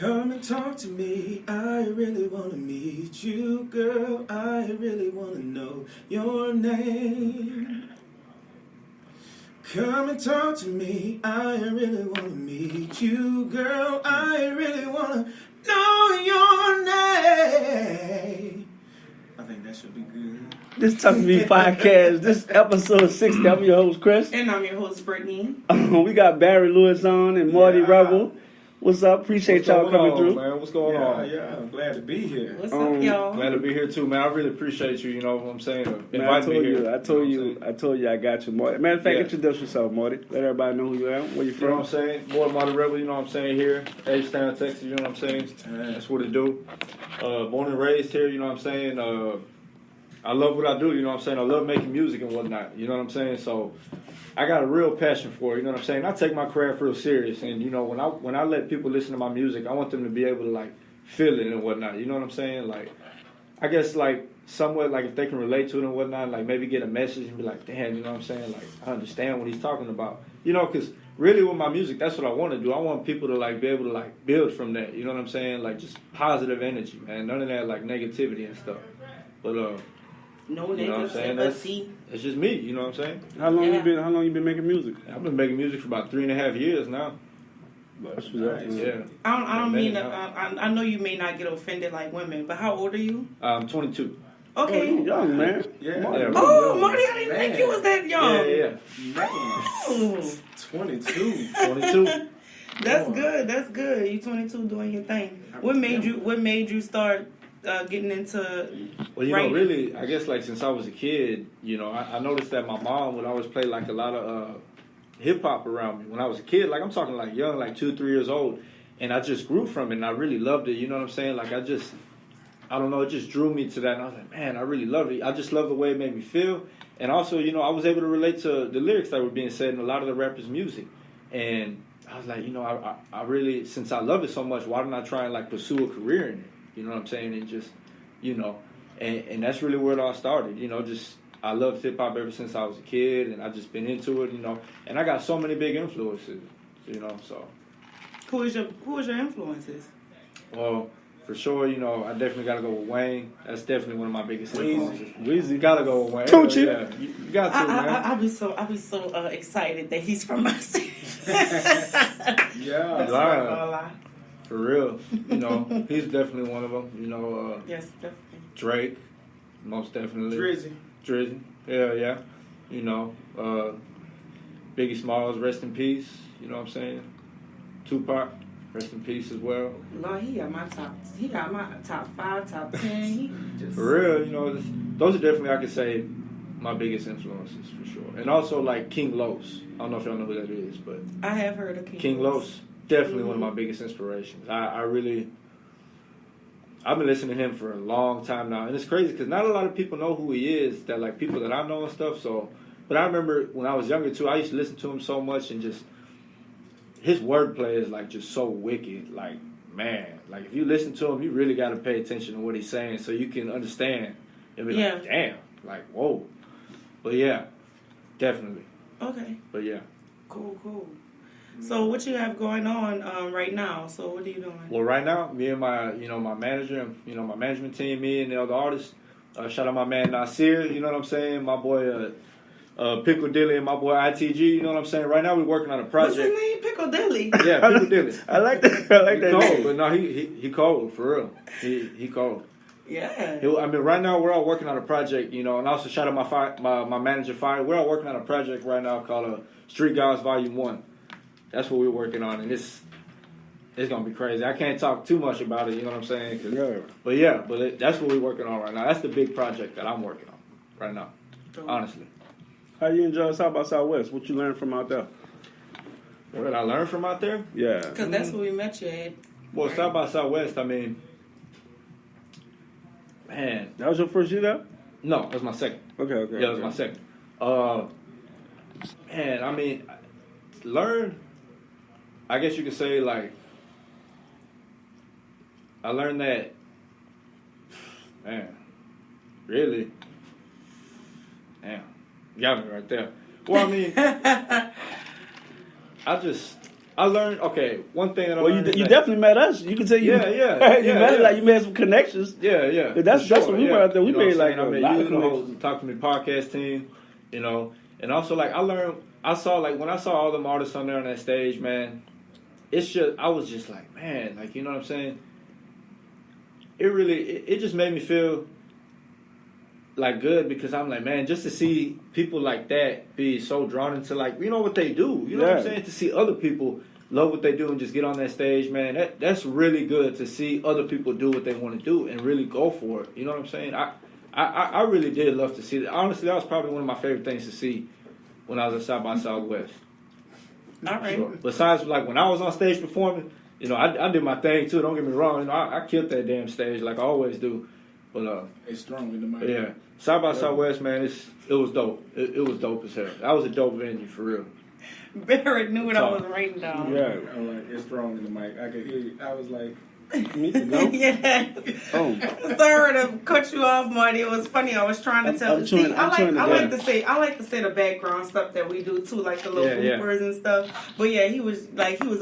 Come and talk to me, I really wanna meet you, girl. I really wanna know your name. Come and talk to me, I really wanna meet you, girl. I really wanna know your name. I think that should be good. This Talk to Me podcast. This episode 60. I'm your host, Chris. And I'm your host, Brittany. We got Barrett Lewis on and Marti Rebel. What's up? Appreciate y'all coming through. Man, what's going on? Yeah, I'm glad to be here. What's up, y'all? Glad to be here too, man. I really appreciate you. You know what I'm saying? Man, I told you I got you, Marti. Matter of fact, introduce yourself, Marti. Let everybody know who you are. Where you from? You know what I'm saying? Boy, Marti Rebel, you know what I'm saying? Here, H-Town, Texas, you know what I'm saying? That's what it do. Born and raised here, you know what I'm saying? I love what I do, you know what I'm saying? I love making music and whatnot, you know what I'm saying? So I got a real passion for it, you know what I'm saying? I take my craft real serious, and you know, when I let people listen to my music, I want them to be able to like feel it and whatnot, you know what I'm saying? Like, I guess like somewhat like if they can relate to it and whatnot, like maybe get a message and be like, damn, you know what I'm saying? Like, I understand what he's talking about, you know, because really with my music, that's what I want to do. I want people to like be able to like build from that, you know what I'm saying? Like just positive energy, man. None of that like negativity and stuff. But no you know what I'm saying? It's just me, you know what I'm saying? How long you been making music? I've been making music for about 3.5 years now. That's what's up. Yeah. I don't mean that. I know you may not get offended like women, but how old are you? I'm 22. Okay. Oh, you young, man. Yeah. Marti, I didn't think you was that young. Yeah. Man, Oh, 22. 22. that's good. That's good. You 22 doing your thing. What made you start getting into Well, you writing? know, really, I guess like since I was a kid, you know, I noticed that my mom would always play like a lot of hip hop around me when I was a kid. Like I'm talking like young, like 2, 3 years old, and I just grew from it, and I really loved it. You know what I'm saying? Like I don't know, it just drew me to that, and I was like, man, I really love it. I just love the way it made me feel, and also, you know, I was able to relate to the lyrics that were being said in a lot of the rappers' music, and I was like, you know, I really, since I love it so much, why don't I try and like pursue a career in it? You know what I'm saying? And just, you know, and that's really where it all started. You know, just I loved hip hop ever since I was a kid, and I just been into it. You know, and I got so many big influences. You know, so. Who is your influences? Well, for sure, you know, I definitely gotta go with Wayne. That's definitely one of my biggest influences. Weezy. Gotta go with Wayne. Don't you? Yeah, you got to, man. I'll be so excited that he's from my city. Yeah. That's not gonna lie. For real, you know, he's definitely one of them. You know, Yes, definitely. Drake, most definitely. Drizzy. Yeah. You know, Biggie Smalls, rest in peace. You know what I'm saying? Tupac, rest in peace as well. Lord, he got my top 5, top 10. He just For real, you know, those are definitely, I could say, my biggest influences for sure. And also like King Los. I don't know if y'all know who that is, but I have heard of King Los. Definitely one of my biggest inspirations. I've been listening to him for a long time now, and it's crazy because not a lot of people know who he is. That like people that I know and stuff. So, but I remember when I was younger too, I used to listen to him so much, and just his wordplay is like just so wicked. Like man, like if you listen to him, you really got to pay attention to what he's saying so you can understand. And be like, damn, like whoa. But yeah, definitely. Okay. But yeah. Cool. So what you have going on right now? So what are you doing? Well, right now, me and my manager, my management team, me and the other artists, shout out my man Nasir, you know what I'm saying? My boy Pickle Dilly and my boy ITG, you know what I'm saying? Right now we're working on a project. What's his name? Pickle Dilly? Yeah, Pickle Dilly. I like that. He cold, but no, he cold, for real. He cold. Yeah. Right now we're all working on a project, you know, and also shout out my manager Fire. We're all working on a project right now called Street Gods Volume 1. That's what we're working on, and it's gonna be crazy. I can't talk too much about it, you know what I'm saying? But that's what we're working on right now. That's the big project that I'm working on right now, honestly. How you enjoy South by Southwest? What you learned from out there? What did I learn from out there? Yeah. Because that's what we met you at. Well, South by Southwest, I mean, man. That was your first year there? No, that was my second. Okay. Yeah, that was my second. Man, I mean, learn. I guess you could say, like, I learned that, man, really, damn, got me right there. Well, I mean, I just, I learned. Okay, one thing that I learned. You definitely met us. You can tell you. Yeah. You met like you made some connections. Yeah. That's what we were out there. We made like a lot of the whole connections. Talk to Me podcast team, and also like I learned. I saw like when I saw all them artists on there on that stage, man. I was just like, man, like you know what I'm saying. It just made me feel like good because I'm like, man, just to see people like that be so drawn into like what they do. You know what I'm saying? To see other people love what they do and just get on that stage, man, that's really good to see other people do what they want to do and really go for it. You know what I'm saying? I really did love to see that. Honestly, that was probably one of my favorite things to see when I was at South by Southwest. All right. So, besides, like when I was on stage performing, I did my thing too. Don't get me wrong. I killed that damn stage like I always do. But it's strong in the mic. Yeah, South by Southwest, man, it was dope. It was dope as hell. That was a dope venue for real. Barrett knew what I was writing down. Yeah, I'm like, it's strong in the mic. I could hear you. I was like, Yes. Oh. Sorry to cut you off, Marty. It was funny. I was trying to tell. I like to say the background stuff that we do too, like the little bloopers and stuff. But yeah, he was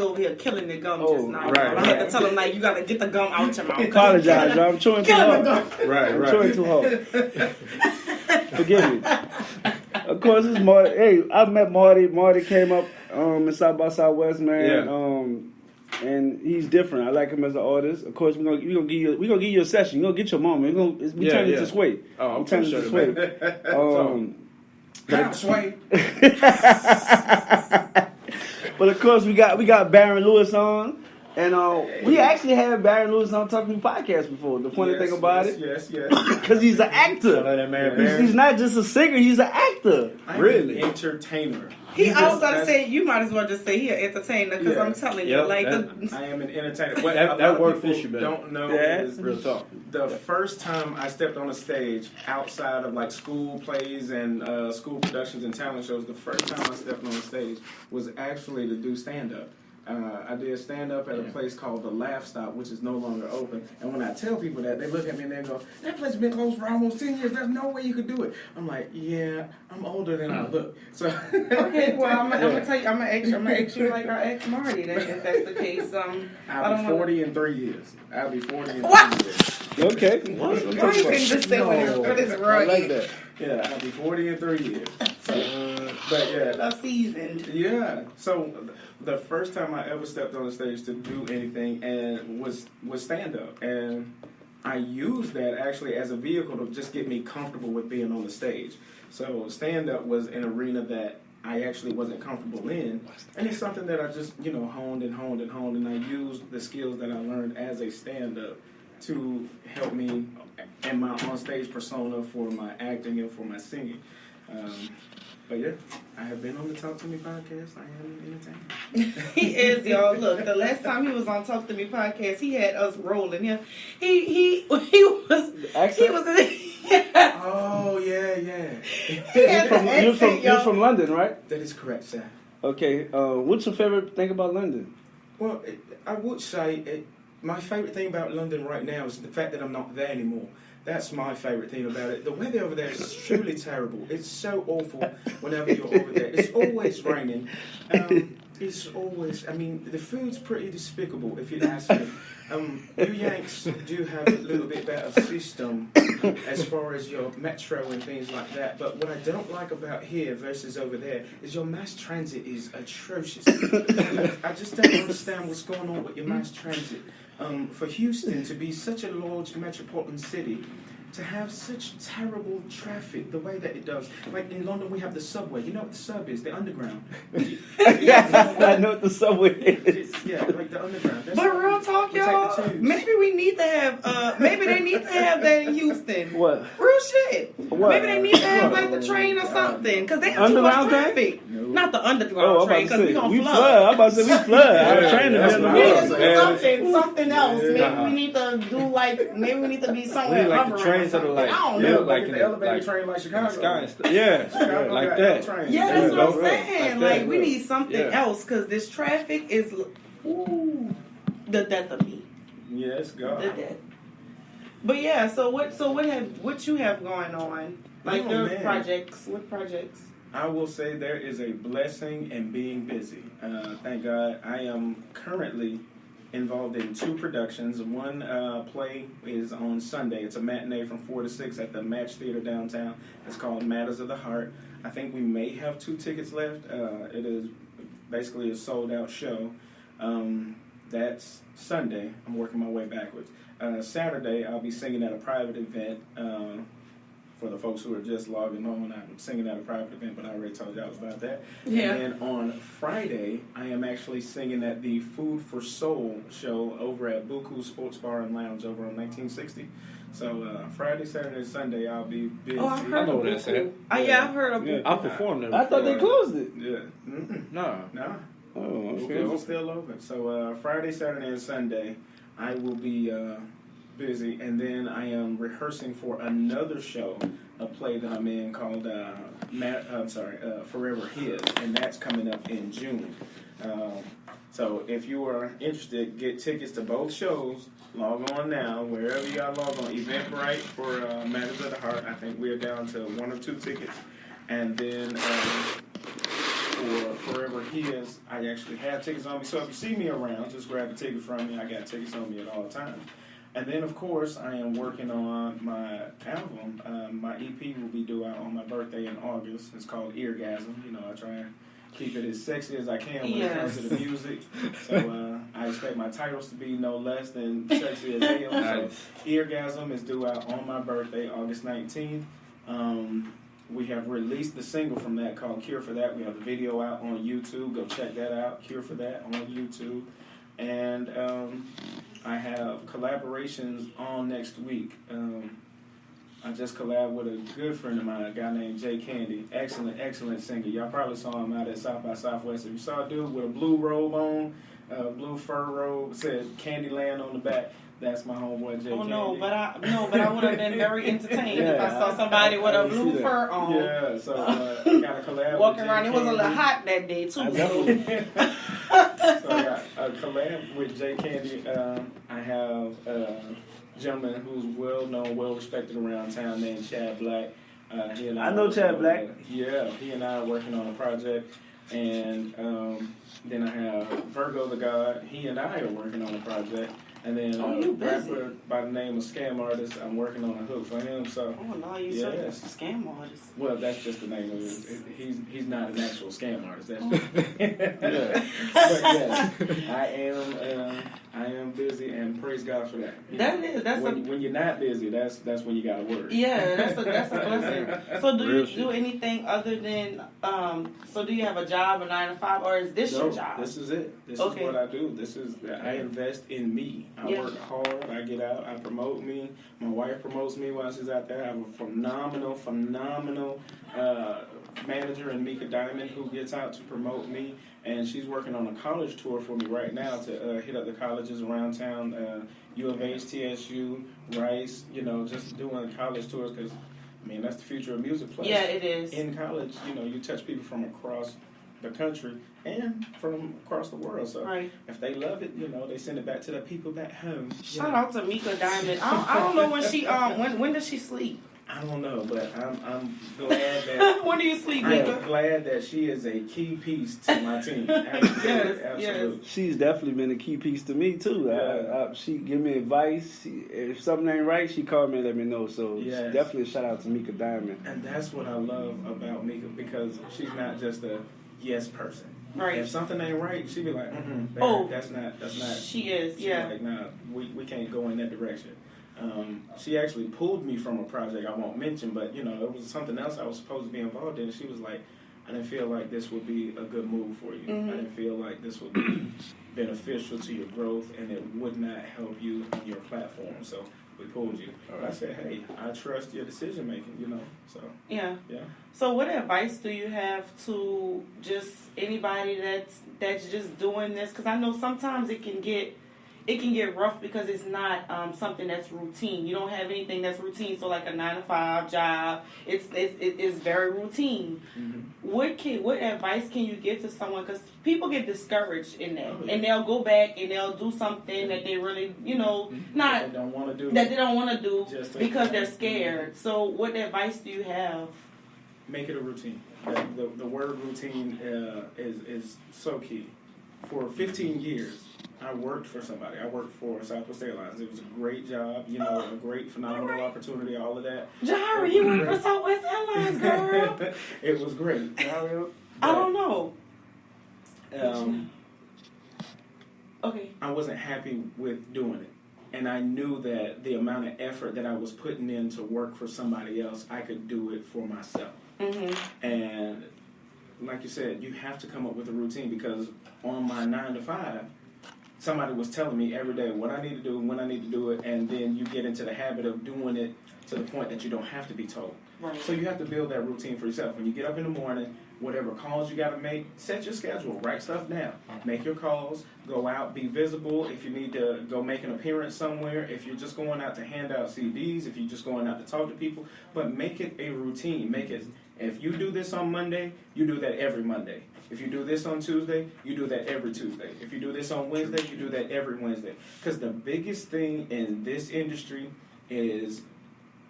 over here killing the gum just now. Right, I had to tell him like you got to get the gum out your mouth. Apologize, y'all. I'm chewing too hard. Right. I'm chewing too hard. Forgive me. Of course, it's Marty. Hey, I met Marty. Marty came up in South by Southwest, man. Yeah. And he's different. I like him as an artist. Of course, we're gonna give you a session. You're gonna get your moment. We turn it to Sway. Oh, I'm turning sure to Sway. Sway. But of course, we got Barrett Lewis on, and we actually had Barrett Lewis on Talk to Me podcast before. The funny thing about it, yes, because he's an actor. That man, He's not just a singer; he's an actor. I'm Really? an entertainer. I was going to say, you might as well just say he an entertainer because I'm telling you, I am an entertainer. What that word fish you better. Don't know is real talk. The first time I stepped on a stage outside of like school plays and school productions and talent shows, the first time I stepped on a stage was actually to do stand-up. I did stand-up at a place called The Laugh Stop, which is no longer open. And when I tell people that, they look at me and they go, that place has been closed for almost 10 years. There's no way you could do it. I'm like, yeah, I'm older than I look. So okay, well, I'm gonna tell you, I'm gonna ask you like I asked Marty that if that's the case. I'll be 40 in 3 years. I'll be 40 in 3 years. Okay. Why you couldn't just say what is right? I like that. Yeah, I'll be 40 in 3 years. So, but yeah. A seasoned. Yeah. So the first time I ever stepped on the stage to do anything and was stand up, and I used that actually as a vehicle to just get me comfortable with being on the stage. So stand up was an arena that I actually wasn't comfortable in, and it's something that I just honed, and I used the skills that I learned as a stand up to help me in my on stage persona for my acting and for my singing. But yeah, I have been on the Talk to Me podcast. I am an entertainer. He is, y'all. Look, the last time he was on Talk to Me podcast, he had us rolling him. He was. Oh yeah. You're from London, right? That is correct, sir. Okay. What's your favorite thing about London? Well, I would say my favorite thing about London right now is the fact that I'm not there anymore. That's my favorite thing about it. The weather over there is truly terrible. It's so awful whenever you're over there. It's always raining. It's always, the food's pretty despicable if you ask me. You Yanks do have a little bit better system as far as your metro and things like that. But what I don't like about here versus over there is your mass transit is atrocious. I just don't understand what's going on with your mass transit. For Houston to be such a large metropolitan city, to have such terrible traffic the way that it does. Like in London, we have the subway. You know what the sub is? The underground. I know what the subway is. Yeah, like the underground. That's but real talk, y'all. Maybe we need to have. Maybe they need to have that in Houston. What? Real shit. What? Maybe they need to have like the train or something because they have too Underground much traffic. No. Not the underground train because we gonna flood. I'm about to say we flood. I'm trying to be on the road. Something else. Maybe we need to do like. Maybe we need to be somewhere. Like the trains that are like. I don't Yeah, know. like the elevator train like Chicago. Sky and stuff. Yeah, Chicago like got that. trains. Yeah, that's what I'm Like saying. that, Like we bro. need something Yeah. else because this traffic is the death of me. Yes, God. The death. But yeah, so what you have going on? Like Oh, your man. projects. What projects? I will say there is a blessing in being busy. Thank God. I am currently involved in 2 productions. One play is on Sunday. It's a matinee from 4 to 6 at the Match Theater downtown. It's called Matters of the Heart. I think we may have 2 tickets left. It is basically a sold-out show. That's Sunday. I'm working my way backwards. Saturday, I'll be singing at a private event. For the folks who are just logging on, I'm singing at a private event, but I already told y'all about that. Yeah. And then on Friday, I am actually singing at the Food for Soul show over at Buku Sports Bar and Lounge over on 1960. So Friday, Saturday, Sunday, I'll be busy. Oh, I've heard of that. Yeah, I've heard of Yeah. Buku. I performed there. I thought they closed it. Yeah. Mm-mm. No. Nah. Oh, Okay. okay. It's still open. So Friday, Saturday, and Sunday, I will be busy, and then I am rehearsing for another show, a play that I'm in called Forever His, and that's coming up in June. So if you are interested, get tickets to both shows. Log on now, wherever y'all log on. Eventbrite for Matters of the Heart. I think we're down to 1 or 2 tickets, and then. For Forever His, I actually have tickets on me. So if you see me around, just grab a ticket from me. I got tickets on me at all times. And then, of course, I am working on my album. My EP will be due out on my birthday in August. It's called Eargasm. You know, I try and keep it as sexy as I can when it comes to the music. So I expect my titles to be no less than sexy as hell. Nice. So Eargasm is due out on my birthday, August 19th. We have released the single from that called Cure for That. We have the video out on YouTube. Go check that out, Cure for That on YouTube. And I have collaborations on next week. I just collabed with a good friend of mine, a guy named Jay Candy. Excellent singer. Y'all probably saw him out at South by Southwest. If you saw a dude with a blue robe on, blue fur robe, said Candyland on the back, that's my homeboy Jay Candy. No, but I would have been very entertained if I saw somebody with a blue fur on. Yeah, so got a collab Walking with around, Jay it was a Candy. little hot that day too. So I got a collab with Jay Candy. I have a gentleman who's well known, well respected around town named Chad Black. He and I know Chad Black. Yeah, he and I are working on a project. And then I have Virgo the God. He and I are working on a project. And then a rapper by the name of Scam Artist, I'm working on a hook for him. So, oh no, you said that's a scam artist. well, that's just the name of it. He's not an actual scam artist. That's just But yes, I am busy, and praise God for that. When you're not busy, that's when you got to work. Yeah, that's a blessing. So do you do anything other than so do you have a job, a 9 to 5, or is this your job? This is it. This is what I do. I invest in me. I work hard. I get out. I promote me. My wife promotes me while she's out there. I have a phenomenal manager in Mika Diamond who gets out to promote me. And she's working on a college tour for me right now to hit up the colleges around town, U of H, TSU, Rice, just doing college tours because, that's the future of music. Plus, yeah, it is. In college, you touch people from across the country and from across the world. So if they love it, they send it back to the people back home. Shout out to Mika Diamond. I don't know when she when does she sleep? I don't know, but I'm glad that when do you sleep, Mika? I'm glad that she is a key piece to my team. Absolutely. Yes. She's definitely been a key piece to me too. Yeah. She give me advice. If something ain't right, she call me and let me know. So definitely a shout out to Mika Diamond. And that's what I love about Mika, because she's not just a yes person. Right. If something ain't right, she'd be like, that's not. She is. She's like, nah, we can't go in that direction. She actually pulled me from a project I won't mention, but it was something else I was supposed to be involved in. And she was like, I didn't feel like this would be a good move for you. Mm-hmm. I didn't feel like this would be beneficial to your growth, and it would not help you on your platform. So we pulled you. But I said, hey, I trust your decision making. So yeah. Yeah. So what advice do you have to just anybody that's just doing this? Because I know sometimes it can get rough because it's not something that's routine. You don't have anything that's routine. So like a 9 to 5 job, it's very routine. Mm-hmm. What advice can you give to someone? Because people get discouraged in that, and they'll go back and they'll do something that they really, not they don't want to do that they don't want to do just because they're scared. So what advice do you have? make it a routine. The word routine is so key. For 15 years, I worked for somebody. I worked for Southwest Airlines. It was a great job, a great, phenomenal opportunity, all of that. Jahari, you worked for Southwest Airlines, girl. It was great. I don't know. Okay. I wasn't happy with doing it. And I knew that the amount of effort that I was putting in to work for somebody else, I could do it for myself. Mm-hmm. And like you said, you have to come up with a routine, because on my 9 to 5, somebody was telling me every day what I need to do and when I need to do it, and then you get into the habit of doing it to the point that you don't have to be told. Right. So you have to build that routine for yourself. When you get up in the morning, whatever calls you got to make, set your schedule, write stuff down. Make your calls, go out, be visible. If you need to go make an appearance somewhere, if you're just going out to hand out CDs, if you're just going out to talk to people, but make it a routine. Make it, if you do this on Monday, you do that every Monday. If you do this on Tuesday, you do that every Tuesday. If you do this on Wednesday, you do that every Wednesday. Because the biggest thing in this industry is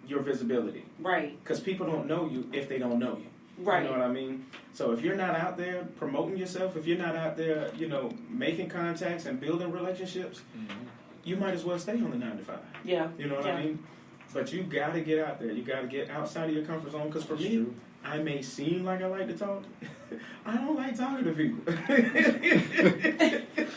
your visibility. Right. Because people don't know you if they don't know you. Right. You know what I mean? So if you're not out there promoting yourself, if you're not out there, making contacts and building relationships, you might as well stay on the 9 to 5. Yeah. You know what I mean? But you got to get out there. You got to get outside of your comfort zone. Because for me, I may seem like I like to talk. I don't like talking to people.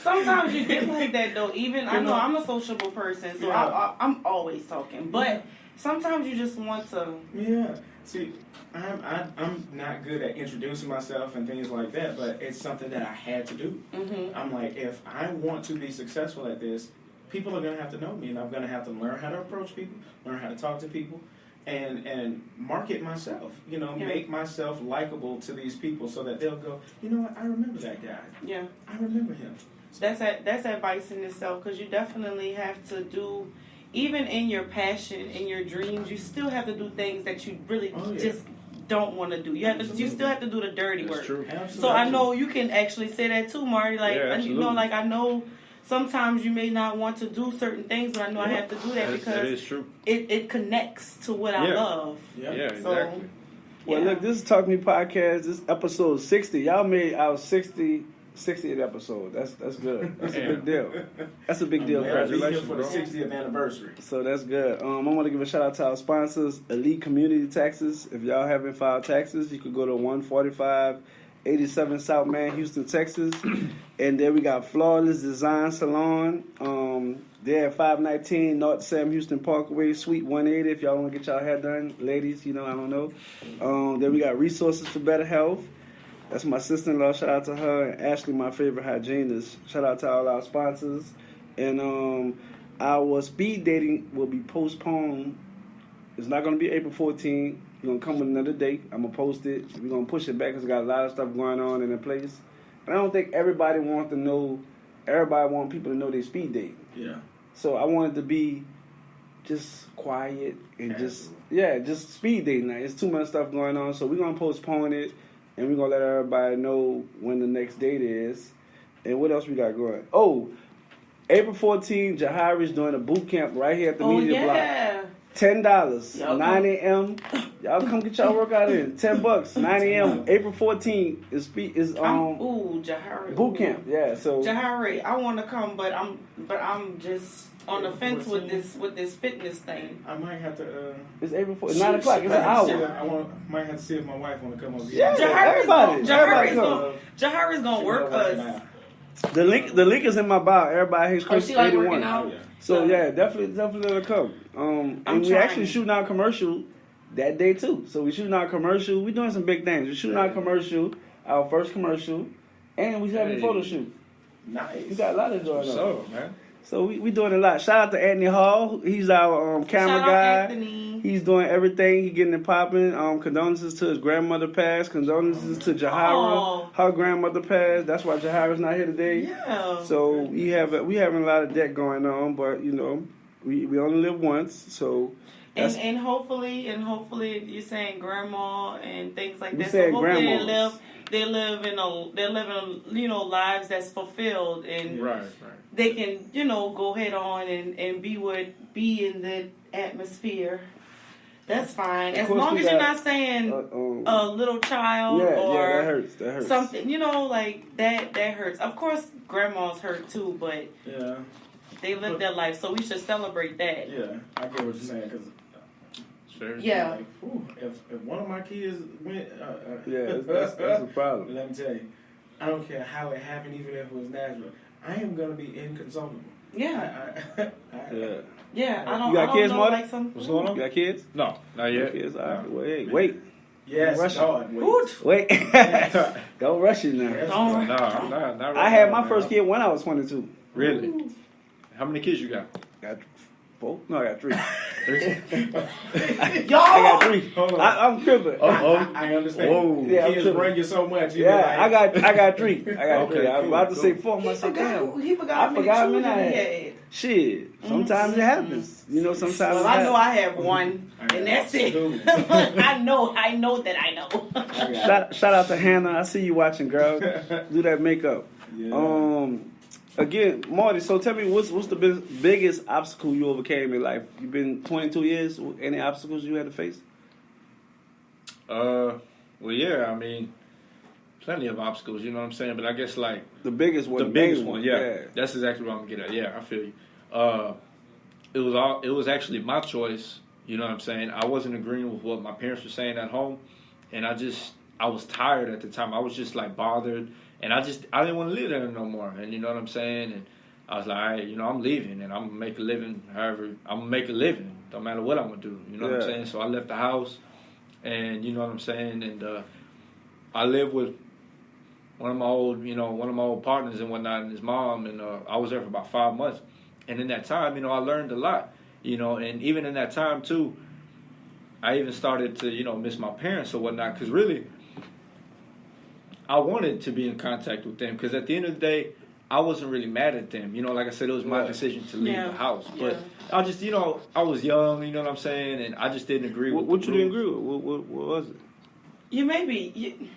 Sometimes you get like that, though. Even, I know I'm a sociable person, so I'm always talking. But sometimes you just want to... Yeah. See, I'm not good at introducing myself and things like that, but it's something that I had to do. Mm-hmm. I'm like, if I want to be successful at this, people are going to have to know me, and I'm going to have to learn how to approach people, learn how to talk to people, and market myself, make myself likable to these people so that they'll go, you know what, I remember that guy. Yeah. I remember him. So that's advice in itself, because you definitely have to do... Even in your passion, in your dreams, you still have to do things that you really just don't want to do. You have to. You still have to do the dirty work. True. So I know you can actually say that too, Marty. Like I know sometimes you may not want to do certain things, but I know I have to do that because that is true. It connects to what I love. Yeah, exactly. Well, look, this is Talk Me Podcast. This is episode 60. Y'all made our 60th episode. That's good. That's a big deal. That's a big deal. Congratulations for the 60th anniversary. So that's good. I want to give a shout out to our sponsors, Elite Community Taxes. If y'all haven't filed taxes, you could go to 14587 South Main, Houston, Texas. And then we got Flawless Design Salon. They're at 519 North Sam Houston Parkway, Suite 180. If y'all want to get y'all hair done, ladies, I don't know. Then we got Resources for Better Health. That's my sister-in-law. Shout out to her. And Ashley, my favorite hygienist. Shout out to all our sponsors. And our speed dating will be postponed. It's not going to be April 14th. We're going to come with another date. I'm going to post it. We're going to push it back because we got a lot of stuff going on in the place. And I don't think everybody wants people to know they speed date. Yeah. So I want it to be just quiet and just speed dating. It's too much stuff going on. So we're going to postpone it. And we're going to let everybody know when the next date is. And what else we got going? Oh, April 14th, Jahari's doing a boot camp right here at the Media Block. $10, 9 a.m. Y'all come get y'all workout in. $10, 9 a.m. April 14th is Jahari boot camp. Yeah, so Jahari, I want to come, but I'm just on the fence with this fitness thing. I might have to. It's April 4th. It's 9 o'clock. It's an hour. I might have to see if my wife want to come over here. Yeah, Jahari's gonna work us. The link is in my bio. Everybody hates Chris 81. Out? So definitely let her come. And we actually shooting our commercial that day too. So we shooting our commercial. We doing some big things. We shooting our commercial, our first commercial, and we having a photo shoot. Nice. We got a lot of going on. So, man. So we doing a lot. Shout out to Anthony Hall. He's our camera guy. Anthony. He's doing everything. He getting it popping. Condolences to his grandmother passed. Condolences to Jahara. Her grandmother passed. That's why Jahara's not here today. Yeah. So we having a lot of debt going on, but we only live once. So and hopefully you're saying grandma and things like that. So hopefully they live in lives that's fulfilled and right. They can go head on and be in the atmosphere That's fine. As long as you're not saying a little child or that hurts. That hurts. Something, like that hurts. Of course, grandmas hurt too, but they live their life, so we should celebrate that. Yeah, I get what you're saying, because yeah. Like, if one of my kids went, that's a problem. Let me tell you, I don't care how it happened, even if it was natural. I am gonna be inconsolable. Yeah. Yeah. I don't. You got kids, Marti? What's going on? You got kids? No, not yet. Kids? All right. Wait. Yes, God, wait. Don't rush it now. Don't. No, not right I had now, my first kid when I was 22. Really? Ooh. How many kids you got? Got 4? No, I got 3. Y'all. I got 3. Hold on. I'm crippling. I understand. Whoa. Yeah, Kids bring you so much. Yeah, I got 3. I got 3. Okay, I was about to say 4. He forgot. He forgot. I forgot how many I he had. had. Shit. Sometimes it happens. Sometimes. Well, I know I have one, and that's it. I know that I know. Shout out to Hannah. I see you watching, girl. Do that makeup. Yeah. Again, Marti. So tell me, what's the biggest obstacle you overcame in life? You've been 22 years. Any obstacles you had to face? Well, yeah. I mean, plenty of obstacles. You know what I'm saying? But I guess like The biggest one. the biggest one. Yeah. That's exactly what I'm gonna get at. Yeah, I feel you. It was actually my choice. You know what I'm saying? I wasn't agreeing with what my parents were saying at home, and I was tired at the time. I was just like bothered. And I didn't want to live there no more. And you know what I'm saying? And I was like, all right, I'm leaving and I'm going to make a living however. I'm going to make a living. Don't matter what I'm going to do. You know what I'm saying? So I left the house and you know what I'm saying? And I lived with one of my old partners and whatnot and his mom. And I was there for about 5 months. And in that time, I learned a lot. And even in that time too, I even started to, miss my parents or whatnot. Because really, I wanted to be in contact with them because at the end of the day, I wasn't really mad at them. Like I said, it was my decision to leave the house. But I just, I was young, you know what I'm saying? And I just didn't agree with what you didn't agree with? What was it? You maybe...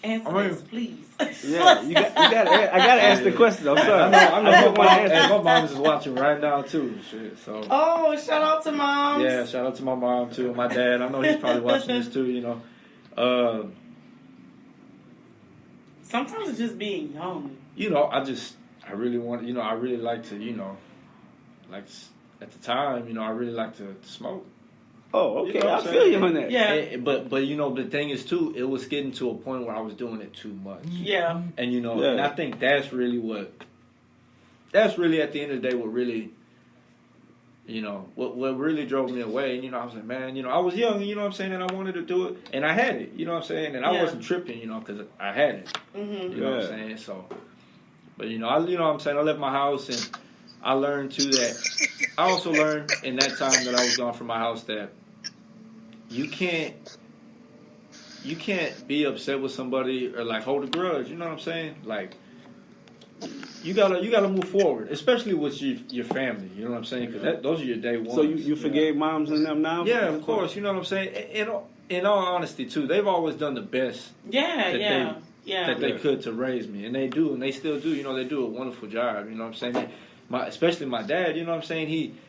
answer this, please. Yeah, you got. I gotta ask the question. I'm sorry. I know my mom is watching right now too. Shit, so. Oh, shout out to moms. Yeah, shout out to my mom too, and my dad. I know he's probably watching this too. Sometimes it's just being young. I really want. I really like to. Like at the time, I really like to smoke. Oh, okay. I feel you on that. Yeah. But the thing is too, it was getting to a point where I was doing it too much. Yeah. And and I think that's really at the end of the day what really, what really drove me away. And I was like, man, I was young, you know what I'm saying, and I wanted to do it, and I had it, you know what I'm saying, and I wasn't tripping, because I had it. Mm-hmm. You know what I'm saying? So, but you know what I'm saying, I left my house and I learned too that I also learned in that time that I was gone from my house that you can't be upset with somebody or like hold a grudge. You know what I'm saying? Like you gotta move forward, especially with your family. You know what I'm saying? Because those are your day ones. So you forgave moms and them now? Yeah, of course. You know what I'm saying? In all honesty, too, they've always done the best. That they could to raise me, and they do, and they still do. They do a wonderful job. You know what I'm saying? Especially my dad. You know what I'm saying?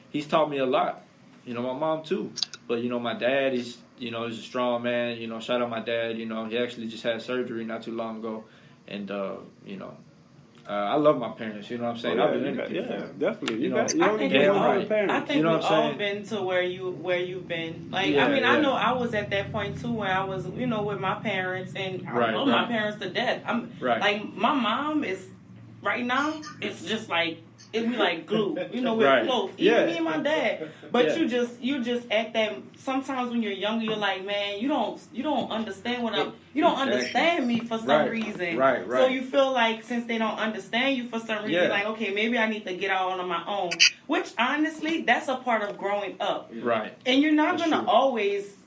He's taught me a lot. My mom too. But my dad is he's a strong man. Shout out my dad. He actually just had surgery not too long ago, and I love my parents. You know what I'm saying? I've been anything for them. Definitely. I think we've all been to where you've been. Like I know I was at that point too where I was with my parents and I love my parents to death. Like my mom is right now. It's just like. It'd be like glue, we're close. Even me and my dad. But you just at that. Sometimes when you're younger, you're like, man, you don't understand you don't understand me for some reason. Right. So you feel like since they don't understand you for some reason, like, okay, maybe I need to get out on my own. Which honestly, that's a part of growing up. Right. And you're not gonna always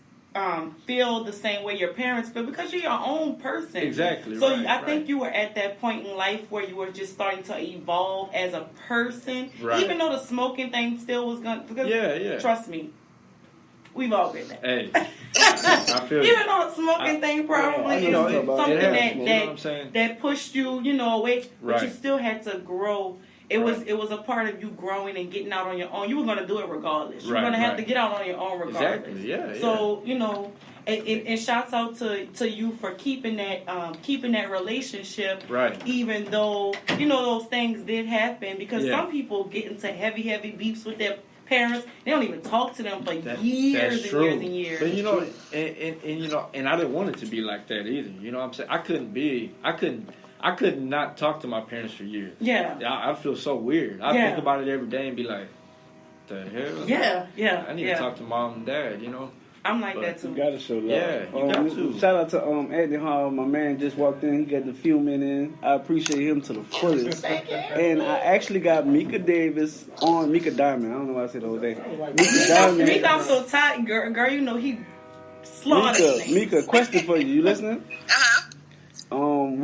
feel the same way your parents feel because you're your own person. Exactly. So I think you were at that point in life where you were just starting to evolve as a person. Right. Even though the smoking thing still was going to... Trust me. We've all been there. Hey. I feel even though the smoking thing probably is something that pushed you, away. But you still had to grow It was a part of you growing and getting out on your own. You were going to do it regardless. You're going to have to get out on your own regardless. Exactly. Yeah. So and shouts out to you for keeping that relationship. Right. Even though those things did happen, because some people get into heavy beefs with their parents. They don't even talk to them for years and years and years. But and I didn't want it to be like that either. You know what I'm saying? I could not talk to my parents for years. Yeah. I feel so weird. I think about it every day and be like, the hell? Yeah. I need to talk to mom and dad, I'm like that too. You gotta show love. Yeah, you got to. Shout out to Anthony Hall. My man just walked in. He got the fuming in. I appreciate him to the fullest. Thank you. And I actually got Mika Davis on Mika Diamond. I don't know why I said the whole thing. Mika Diamond. Mika, I'm so tight, girl. He slaughtered. Mika, question for you. You listening? We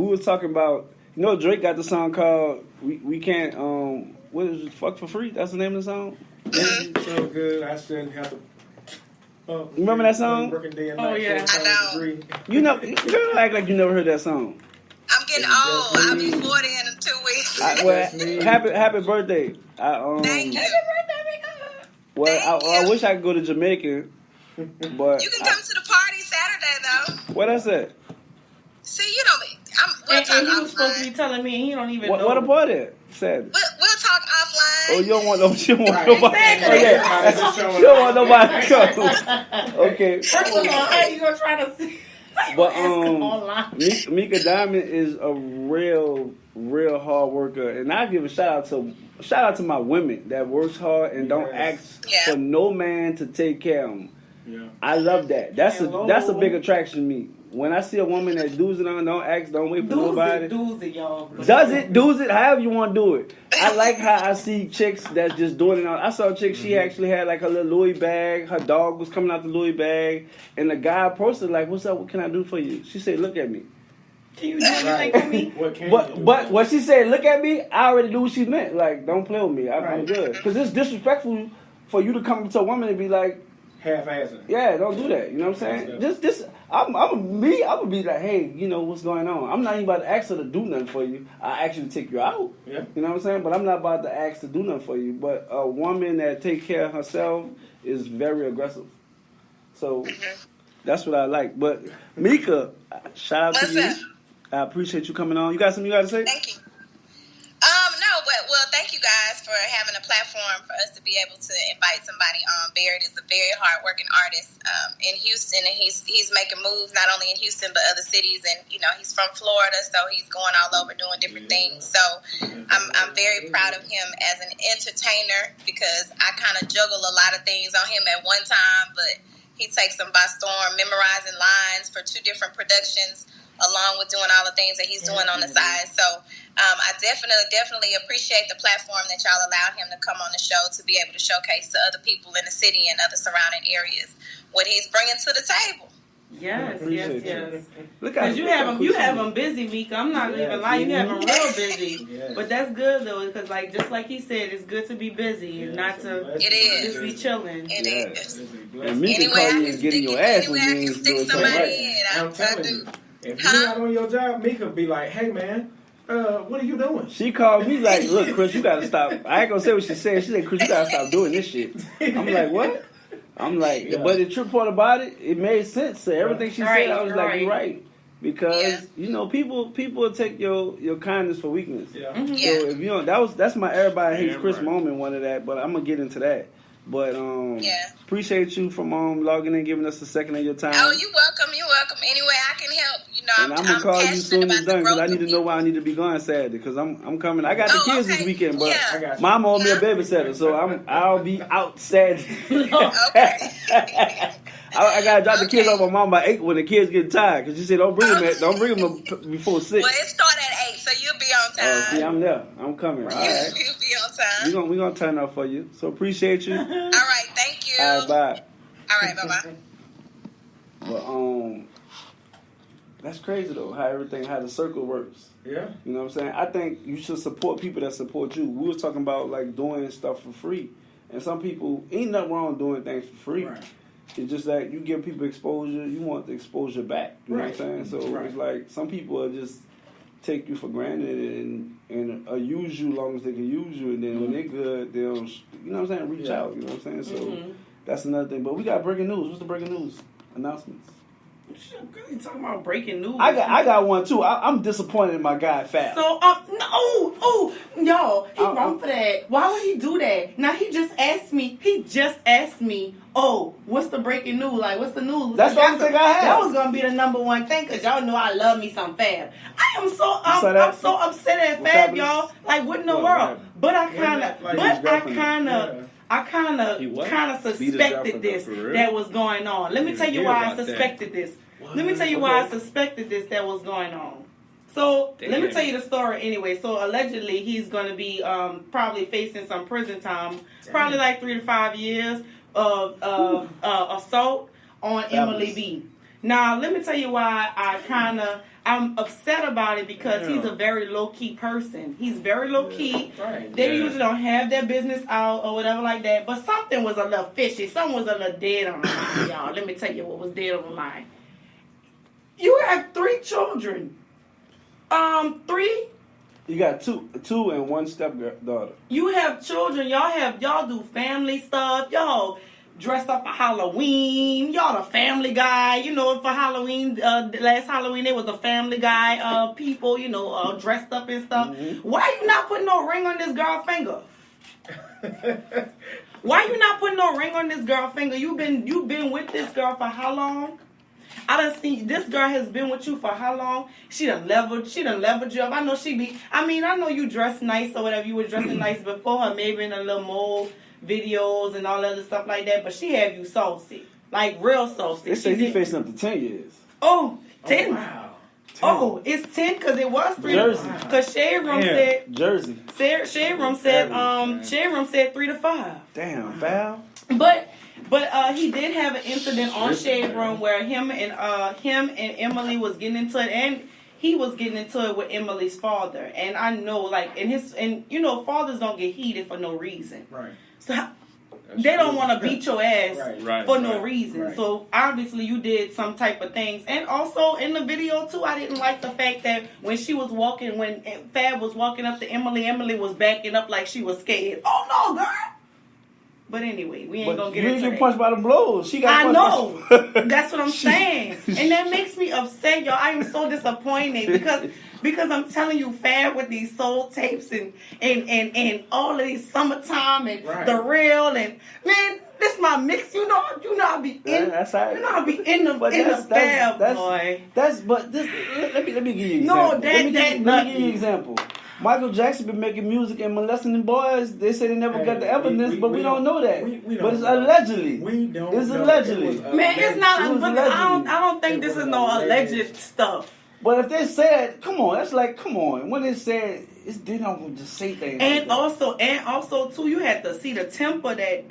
was talking about. Drake got the song called "We Can't." What is it? Fuck for free. That's the name of the song. So good. I shouldn't have to. Remember that song? Oh yeah, I know. You don't act like you never heard that song. I'm getting old. I'll be 40 in 2 weeks. Happy birthday. Thank you. Well, I wish I could go to Jamaica, but you can come to the party Saturday though. What I said? See, you know me. And he was supposed to be telling me, and he don't even know. What a party? Said. We'll talk offline. Oh, you don't want nobody. She don't want Exactly. nobody to come. Okay. First of all, how you gonna try to see? But Mika Diamond is a real hard worker, and I give a shout out to my women that works hard and don't ask for no man to take care of them. Yeah. I love that. That's a big attraction to me. When I see a woman that does it on, don't ask, don't wait for nobody. Does it, y'all. Does it, however you want to do it. I like how I see chicks that's just doing it on. I saw a chick, she actually had like her little Louis bag. Her dog was coming out the Louis bag. And the guy posted like, what's up, what can I do for you? She said, look at me. Can you do anything for me? But what she said, look at me, I already knew what she meant. Like, don't play with me. I'm good. Because it's disrespectful for you to come to a woman and be like, half-assing. Yeah, don't do that. You know what I'm saying? I'm gonna be like, hey, what's going on? I'm not even about to ask her to do nothing for you. I actually take you out. Yeah. You know what I'm saying? But I'm not about to ask to do nothing for you. But a woman that take care of herself is very aggressive. So that's what I like. But Mika, shout out to you. I appreciate you coming on. You got something you got to say? Thank you. Thank you guys for having a platform for us to be able to invite somebody on. Barrett is a very hard-working artist in Houston, and he's making moves not only in Houston but other cities. And he's from Florida, so he's going all over doing different things. So I'm very proud of him as an entertainer, because I kind of juggle a lot of things on him at one time, but he takes them by storm, memorizing lines for 2 different productions, along with doing all the things that he's doing on the side. So I definitely appreciate the platform that y'all allowed him to come on the show to be able to showcase to other people in the city and other surrounding areas what he's bringing to the table. Yes. Because you have him busy, Mika. I'm not even lying. You have him real busy. But that's good though, because just like he said, it's good to be busy and not to just be chilling. It is. And Mika call you and getting your ass when you ain't doing something right. I'm telling you. If you're not on your job, Mika be like, hey, man, what are you doing? She called me like, look, Chris, you got to stop. I ain't going to say what she said. She said, Chris, you got to stop doing this shit. I'm like, what? I'm like, but the true part about it, it made sense. So everything she said, I was like, you're right. Because, people will take your kindness for weakness. Yeah. Mm-hmm. So if you don't, that's my everybody hates Chris moment, one of that, but I'm going to get into that. But appreciate you from logging in, giving us a second of your time. Oh, you're welcome. Any way I can help. And I'm gonna call you as soon as it's done, because I need to know where I need to be going Saturday. Because I'm coming. I got the kids this weekend, but Mom owed me a babysitter, so I'll be out Saturday. Okay. I gotta drop the kids off on Mom by 8 when the kids get tired. Because she said don't bring them before 6. Well, it starts at 8, so you'll be on time. See, I'm there. I'm coming. All right. You'll be on time. We're gonna turn up for you. So appreciate you. All right, thank you. All right, bye. All right, bye-bye. But that's crazy though, how the circle works. Yeah. You know what I'm saying? I think you should support people that support you. We was talking about like doing stuff for free. And some people, ain't nothing wrong doing things for free. Right. It's just that you give people exposure, you want the exposure back. You know what I'm saying? So it's like some people are just take you for granted and use you long as they can use you, and then when they're good, they'll, you know what I'm saying, reach out. You know what I'm saying? So that's another thing. But we got breaking news. What's the breaking news announcements? You talking about breaking news? I got one too. I'm disappointed in my guy Fab. So y'all, he wrong for that. Why would he do that? Now he just asked me. Oh, what's the breaking news? Like, what's the news? That's the only thing I had. That was gonna be the number one thing, cause y'all know I love me some Fab. I'm so upset at Fab, y'all. Like, what in the world? But I kind of suspected this that was going on. Let me tell you why I suspected this. Let me tell you why I suspected this that was going on. So let me tell you the story anyway. So allegedly he's going to be probably facing some prison time, probably like 3 to 5 years of assault on Emily B. Now let me tell you why I'm upset about it, because he's a very low-key person. He's very low-key. Right. They usually don't have their business out or whatever like that. But something was a little fishy. Something was a little dead on my mind, y'all. Let me tell you what was dead on my mind. You have 3 children. 3? You got two and one stepdaughter. You have children. Y'all do family stuff. Y'all dressed up for Halloween. Y'all the Family Guy. You know, for Halloween, last Halloween, there was a Family Guy people, you know, dressed up and stuff. Mm-hmm. Why you not putting no ring on this girl's finger? Why you not putting no ring on this girl's finger? You been with this girl for how long? I done seen this girl has been with you for how long? She done leveled you up. I know you dress nice or whatever. You were dressing nice before her, maybe in a little mold videos and all that other stuff like that, but she have you saucy. Like real saucy. They say he's facing up to 10 years. Oh, 10. Oh, wow. 10. Oh, it's 10 because it was 3. Jersey. Because Shade Room said Jersey. Shade Room said 3 to 5. Damn, foul. But he did have an incident on Shade Room where him and Emily was getting into it, and he was getting into it with Emily's father. And I know, like, and you know, fathers don't get heated for no reason. Right. So they don't want to beat your ass for no reason. Right. So obviously you did some type of things. And also in the video too, I didn't like the fact that when Fab was walking up to Emily was backing up like she was scared. Oh no, girl. But anyway, we ain't gonna get into that. You didn't get punched by the blows. She got punched. I know. That's what I'm saying. And that makes me upset, y'all. I am so disappointed because I'm telling you, Fab with these soul tapes and all of these summertime and the real and man, this my mix. You know I be in. That's right. You know I be in the Fab, boy. Let me give you an example. No, let me give you an example. Michael Jackson been making music and molesting the boys. They say they never got the evidence, but we don't know that. But it's allegedly. It's allegedly. Man, it's not. I don't think this is no alleged stuff. But if they said, come on. When they said, they don't just say things. And also too, you had to see the temper that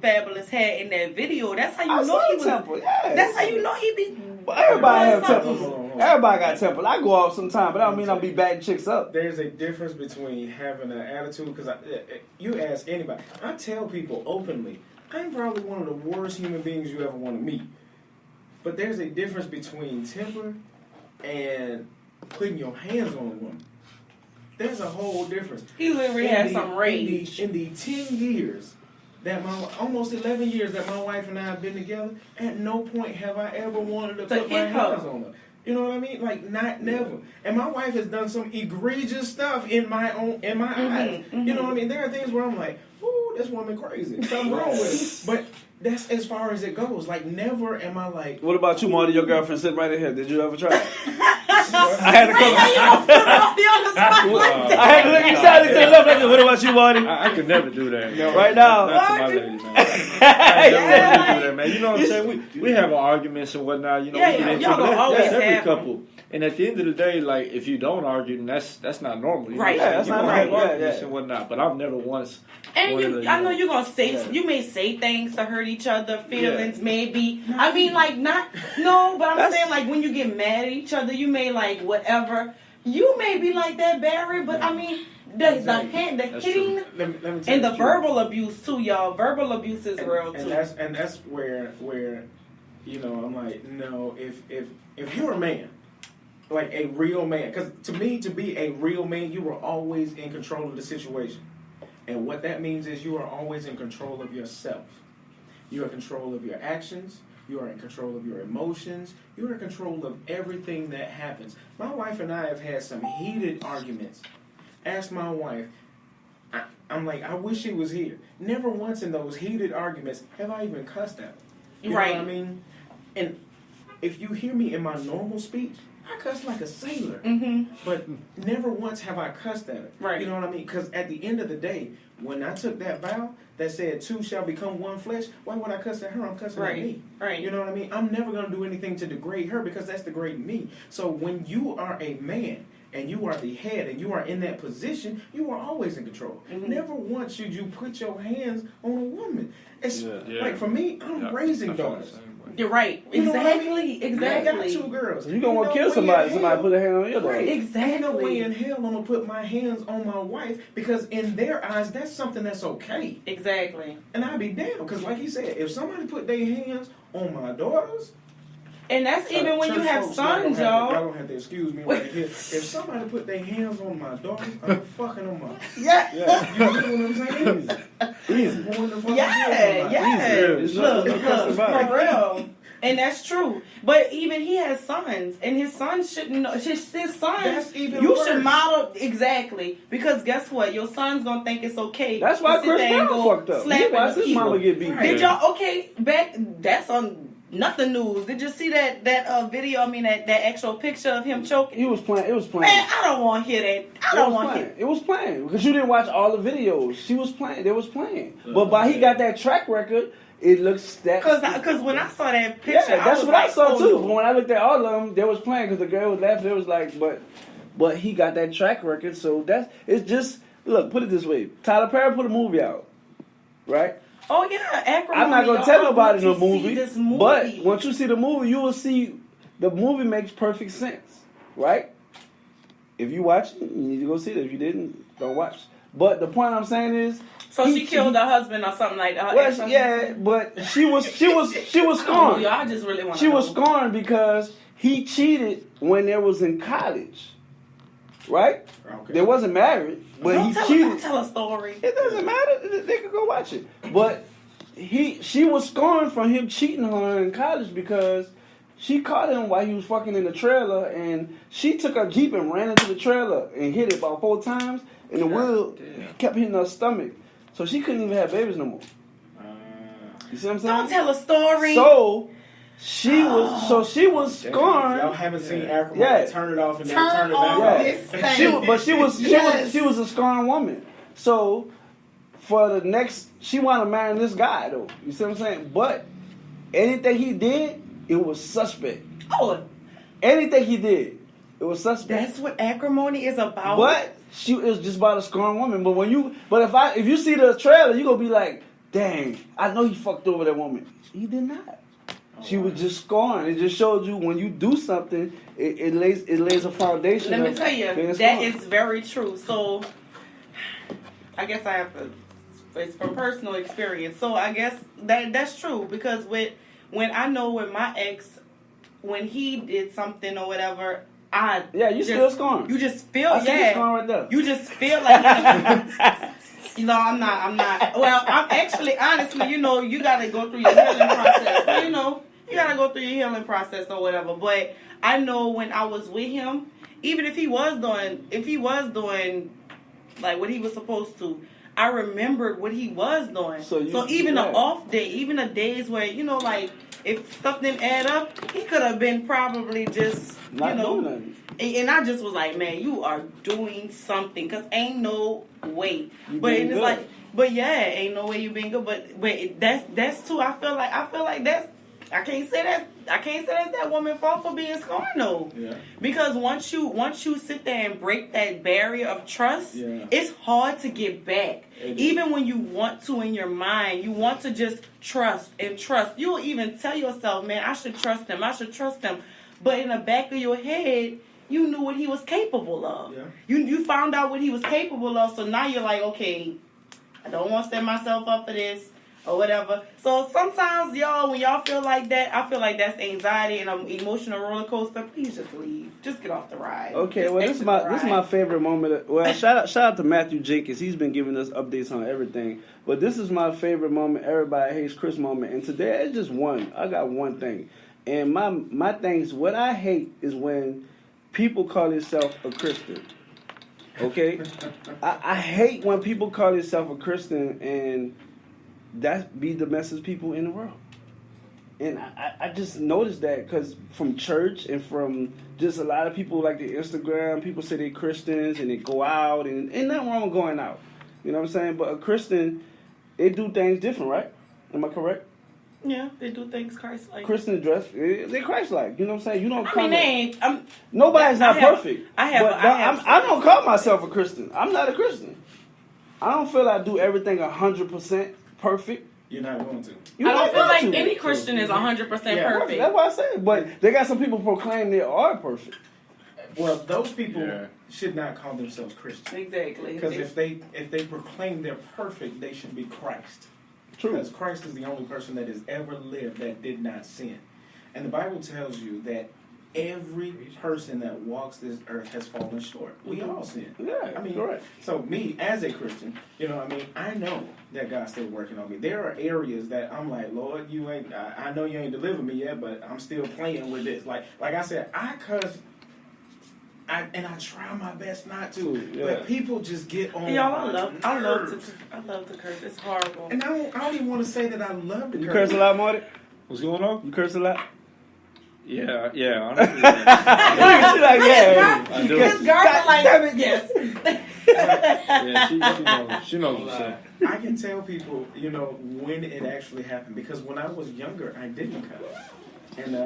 Fabulous had in that video. That's how you know he was. Temper, yes. That's how you know he be. Well, everybody have tempers. Everybody got temper. I go off sometimes, but I don't mean I'll be batting chicks up. There's a difference between having an attitude, because you ask anybody. I tell people openly, I'm probably one of the worst human beings you ever want to meet. But there's a difference between temper and putting your hands on a woman. There's a whole difference. He literally had some rage. In the 10 years, almost 11 years that my wife and I have been together, at no point have I ever wanted to put my hands on her. You know what I mean? Like, never. And my wife has done some egregious stuff in my eyes. Mm-hmm. You know what I mean? There are things where I'm like, ooh, this woman crazy. Something wrong with it. But that's as far as it goes. Like, never am I like... What about you, Marty? Your girlfriend sitting right in here. Did you ever try it? I had to come... I had to look excited to the left. Like, what about you, Marty? I could never do that. No, right now. Not to my lady, man. I never do that, man. You know what I'm saying? We have arguments and whatnot. You know, we get into that's every couple. And at the end of the day, like, if you don't argue, then that's not normal. Right. Yeah, that's not right. Arguments and whatnot. But I've never once... And I know you're going to say... You may say things to hurt each other, feelings, maybe. I mean, like, but I'm saying, like, when you get mad at each other, you may, like, whatever. You may be like that, Barrett, but, I mean, the hitting and the verbal abuse, too, y'all. Verbal abuse is real, too. And that's where, you know, I'm like, no, if you're a man, like a real man. Because to me, to be a real man, you are always in control of the situation. And what that means is you are always in control of yourself. You are in control of your actions. You are in control of your emotions. You are in control of everything that happens. My wife and I have had some heated arguments. Ask my wife. I'm like, I wish she was here. Never once in those heated arguments have I even cussed at her. You know what I mean? And if you hear me in my normal speech, I cuss like a sailor. Mm-hmm. But never once have I cussed at her. Right. You know what I mean? Because at the end of the day, when I took that vow that said two shall become one flesh, why would I cuss at her? I'm cussing at me. Right. You know what I mean? I'm never going to do anything to degrade her because that's degrading me. So when you are a man and you are the head and you are in that position, you are always in control. Mm-hmm. Never once should you put your hands on a woman. It's like for me, I'm raising daughters. You're right. Exactly. Exactly. I got two girls. You don't want to kill somebody. Somebody put a hand on your daughter. Right. Exactly. Ain't no way in hell I'm gonna put my hands on my wife because in their eyes that's something that's okay. Exactly. And I'd be damned because, like he said, if somebody put their hands on my daughters. And that's even when you have sons, y'all. Y'all don't have to excuse me right here. If somebody put their hands on my daughters, I'm fucking them up. Yeah. You know what I'm saying? Look, for real. And that's true. But even he has sons, and his sons shouldn't know. His sons, that's even you worse. should model exactly because guess what? Your son's gonna think it's okay. That's why Chris Brown fucked up. He watched his mama get beat. Did y'all? Okay, back. That's on. Nothing news. Did you see that video? I mean, that actual picture of him choking? He was playing. It was playing. Man, I don't want to hear that. I don't want to hear. It was playing because you didn't watch all the videos. She was playing. They was playing. But by he got that track record, it looks that. Because when I saw that picture, that's what I saw too. But when I looked at all of them, they was playing because the girl was laughing. It was like, but he got that track record. So it's just look. Put it this way: Tyler Perry put a movie out, right? Oh yeah, Acrimony. I'm not gonna tell nobody the movie, but once you see the movie, you will see the movie makes perfect sense, right? If you watch it, you need to go see it. If you didn't, don't watch. But the point I'm saying is, so she killed her husband or something like that. Well, yeah, but she was scorned. I just really want. She was scorned because he cheated when they was in college, right? Okay. They wasn't married. But he cheated. Don't tell a story. It doesn't matter. They could go watch it. But she was scorned for him cheating on her in college because she caught him while he was fucking in the trailer, and she took her Jeep and ran into the trailer and hit it about 4 times, and the wheel kept hitting her stomach, so she couldn't even have babies no more. You see what I'm saying? Don't tell a story. So she was scorned. Y'all haven't seen Acrimony. Turn it off and then turn it back on. She was a scorned woman. So for the next, she wanted to marry this guy though. You see what I'm saying? But anything he did, it was suspect. Oh, anything he did, it was suspect. That's what Acrimony is about. But she is just about a scorned woman. But if you see the trailer, you gonna be like, dang, I know he fucked over that woman. He did not. She was just scorned. It just showed you when you do something, it lays a foundation. Let me tell you, that is very true. So, I guess I have to. It's from personal experience. So I guess that's true because when I know with my ex, when he did something or whatever, you still scorned. You just feel I see you scorned right there. You just feel like. No, I'm not. Well, I'm actually, honestly, you got to go through your healing process. You got to go through your healing process or whatever. But I know when I was with him, even if he was doing like what he was supposed to, I remembered what he was doing. So even the off day, even the days where, like if stuff didn't add up, he could have been probably just, not doing nothing. And I just was like, man, you are doing something because ain't no way. Ain't no way you being good. But that's too. I feel like that's. I can't say that's that woman's fault for being scorned though. Yeah. Because once you sit there and break that barrier of trust, it's hard to get back. Even when you want to in your mind, you want to just trust and trust. You'll even tell yourself, man, I should trust him. But in the back of your head, you knew what he was capable of. Yeah. You found out what he was capable of, so now you're like, okay, I don't want to set myself up for this. or whatever. So sometimes, y'all, when y'all feel like that, I feel like that's anxiety and an emotional roller coaster. Please just leave. Just get off the ride. Okay, Just well, exit the this is my favorite moment. Well, shout out to Matthew Jenkins. He's been giving us updates on everything. But this is my favorite moment. Everybody hates Chris moment. And today it's just one. I got one thing. And my thing is, what I hate is when people call themselves a Christian. Okay? I hate when people call themselves a Christian and that be the message people in the world. And I just noticed that because from church and from just a lot of people like the Instagram, people say they're Christians and they go out and ain't nothing wrong with going out. You know what I'm saying? But a Christian, they do things different, right? Am I correct? Yeah, they do things Christ-like. Christian dress, they Christ-like. You know what I'm saying? You don't. I mean, they ain't. Nobody's not perfect. I don't call myself a Christian. I'm not a Christian. I don't feel I do everything 100% perfect. You're not going to. I don't feel like any Christian is 100% perfect. That's what I said. But they got some people proclaim they are perfect. Well, those people should not call themselves Christians. Exactly. Because if they proclaim they're perfect, they should be Christ. True. Because Christ is the only person that has ever lived that did not sin. And the Bible tells you that every person that walks this earth has fallen short. We all sin. Yeah, I mean, correct. So me, as a Christian, you know what I mean? I know that God's still working on me. There are areas that I'm like, Lord, you ain't, I know you ain't delivered me yet, but I'm still playing with this. Like I said, I cuss, and I try my best not to, but people just get on. Y'all, I love to curse. It's horrible. And I don't even want to say that I love to curse. You curse a lot, Marty? What's going on? You curse a lot? Yeah. She's like, yeah. I do. This girl is like, damn it, yes. Yeah, she knows what's up. I can tell people, you know, when it actually happened, because when I was younger, I didn't cuss, and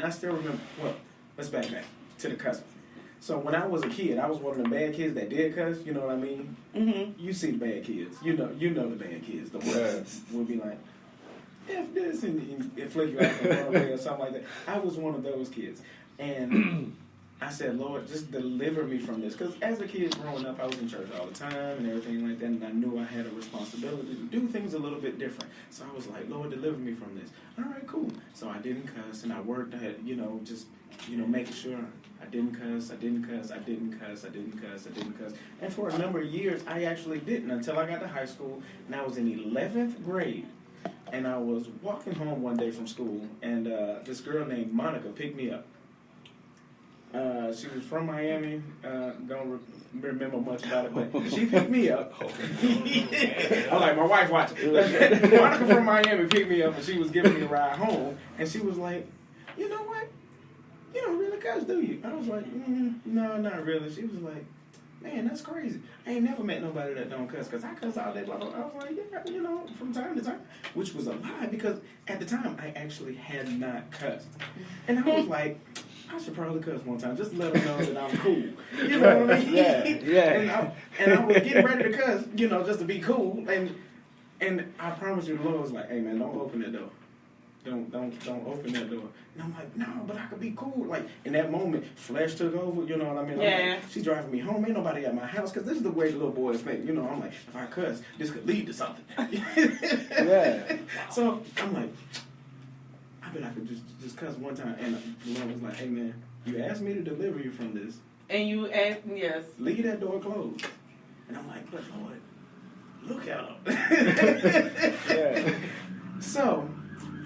I still remember. Well, let's back to the cussing. So when I was a kid, I was one of the bad kids that did cuss. You know what I mean? Mm-hmm. You see the bad kids. You know the bad kids. The ones will be like, F this, and it flick you out the wrong way or something like that. I was one of those kids. And I said, Lord, just deliver me from this. Because as a kid growing up, I was in church all the time and everything like that. And I knew I had a responsibility to do things a little bit different. So I was like, Lord, deliver me from this. All right, cool. So I didn't cuss. And I worked at, making sure I didn't cuss. And for a number of years, I actually didn't until I got to high school. And I was in 11th grade. And I was walking home one day from school, and this girl named Monica picked me up. She was from Miami. Don't remember much about it, but she picked me up. I'm like, my wife watching. Monica from Miami picked me up, and she was giving me a ride home. And she was like, you know what? You don't really cuss, do you? I was like, no, not really. She was like, man, that's crazy. I ain't never met nobody that don't cuss, because I cuss all day. Blah, blah, blah. I was like, yeah, from time to time. Which was a lie, because at the time, I actually had not cussed. And I was like, I should probably cuss one time, just to let them know that I'm cool. You know what I mean? Yeah. And I was getting ready to cuss, just to be cool. And I promise you, the Lord was like, hey, man, don't open that door. Don't open that door. And I'm like, no, but I could be cool. Like, in that moment, flesh took over, you know what I mean? Yeah. Like, she's driving me home, ain't nobody at my house, because this is the way the little boys think. I'm like, if I cuss, this could lead to something. Yeah. So, I'm like, I bet I could just cuss one time. And the Lord was like, hey, man, you asked me to deliver you from this. And you asked, yes. Leave that door closed. And I'm like, but Lord, look at him. Yeah. So,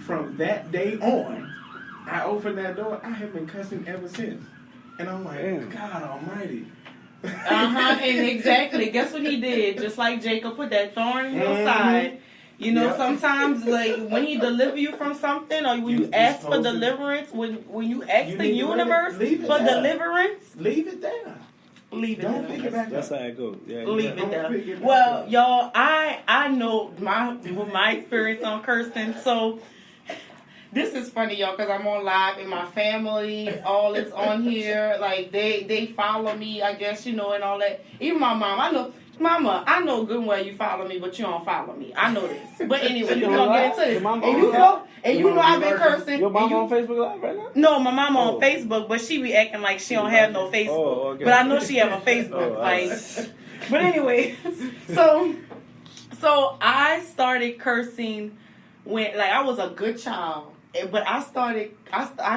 from that day on, I opened that door. I have been cussing ever since. And I'm like, damn. God almighty. And exactly. Guess what he did? Just like Jacob put that thorn in your side. Sometimes, like, when he deliver you from something, or when you ask for deliverance, when you ask the universe for deliverance, leave it there. Leave it Don't there. pick it back That's up. how it goes. Yeah, Leave it there. Well, y'all, I know my experience on cursing, so this is funny, y'all, because I'm on live and my family, all is on here. Like, they follow me, I guess, and all that. Even my mom, Mama, I know good and well you follow me, but you don't follow me. I know this. But anyway, we're going to get into this. And you know I've been cursing. Your mom on Facebook Live right now? No, my mama on Facebook, but she be acting like she don't have no Facebook. Oh, okay. But I know she have a Facebook. But anyway, so So I started cursing when, like, I was a good child. But I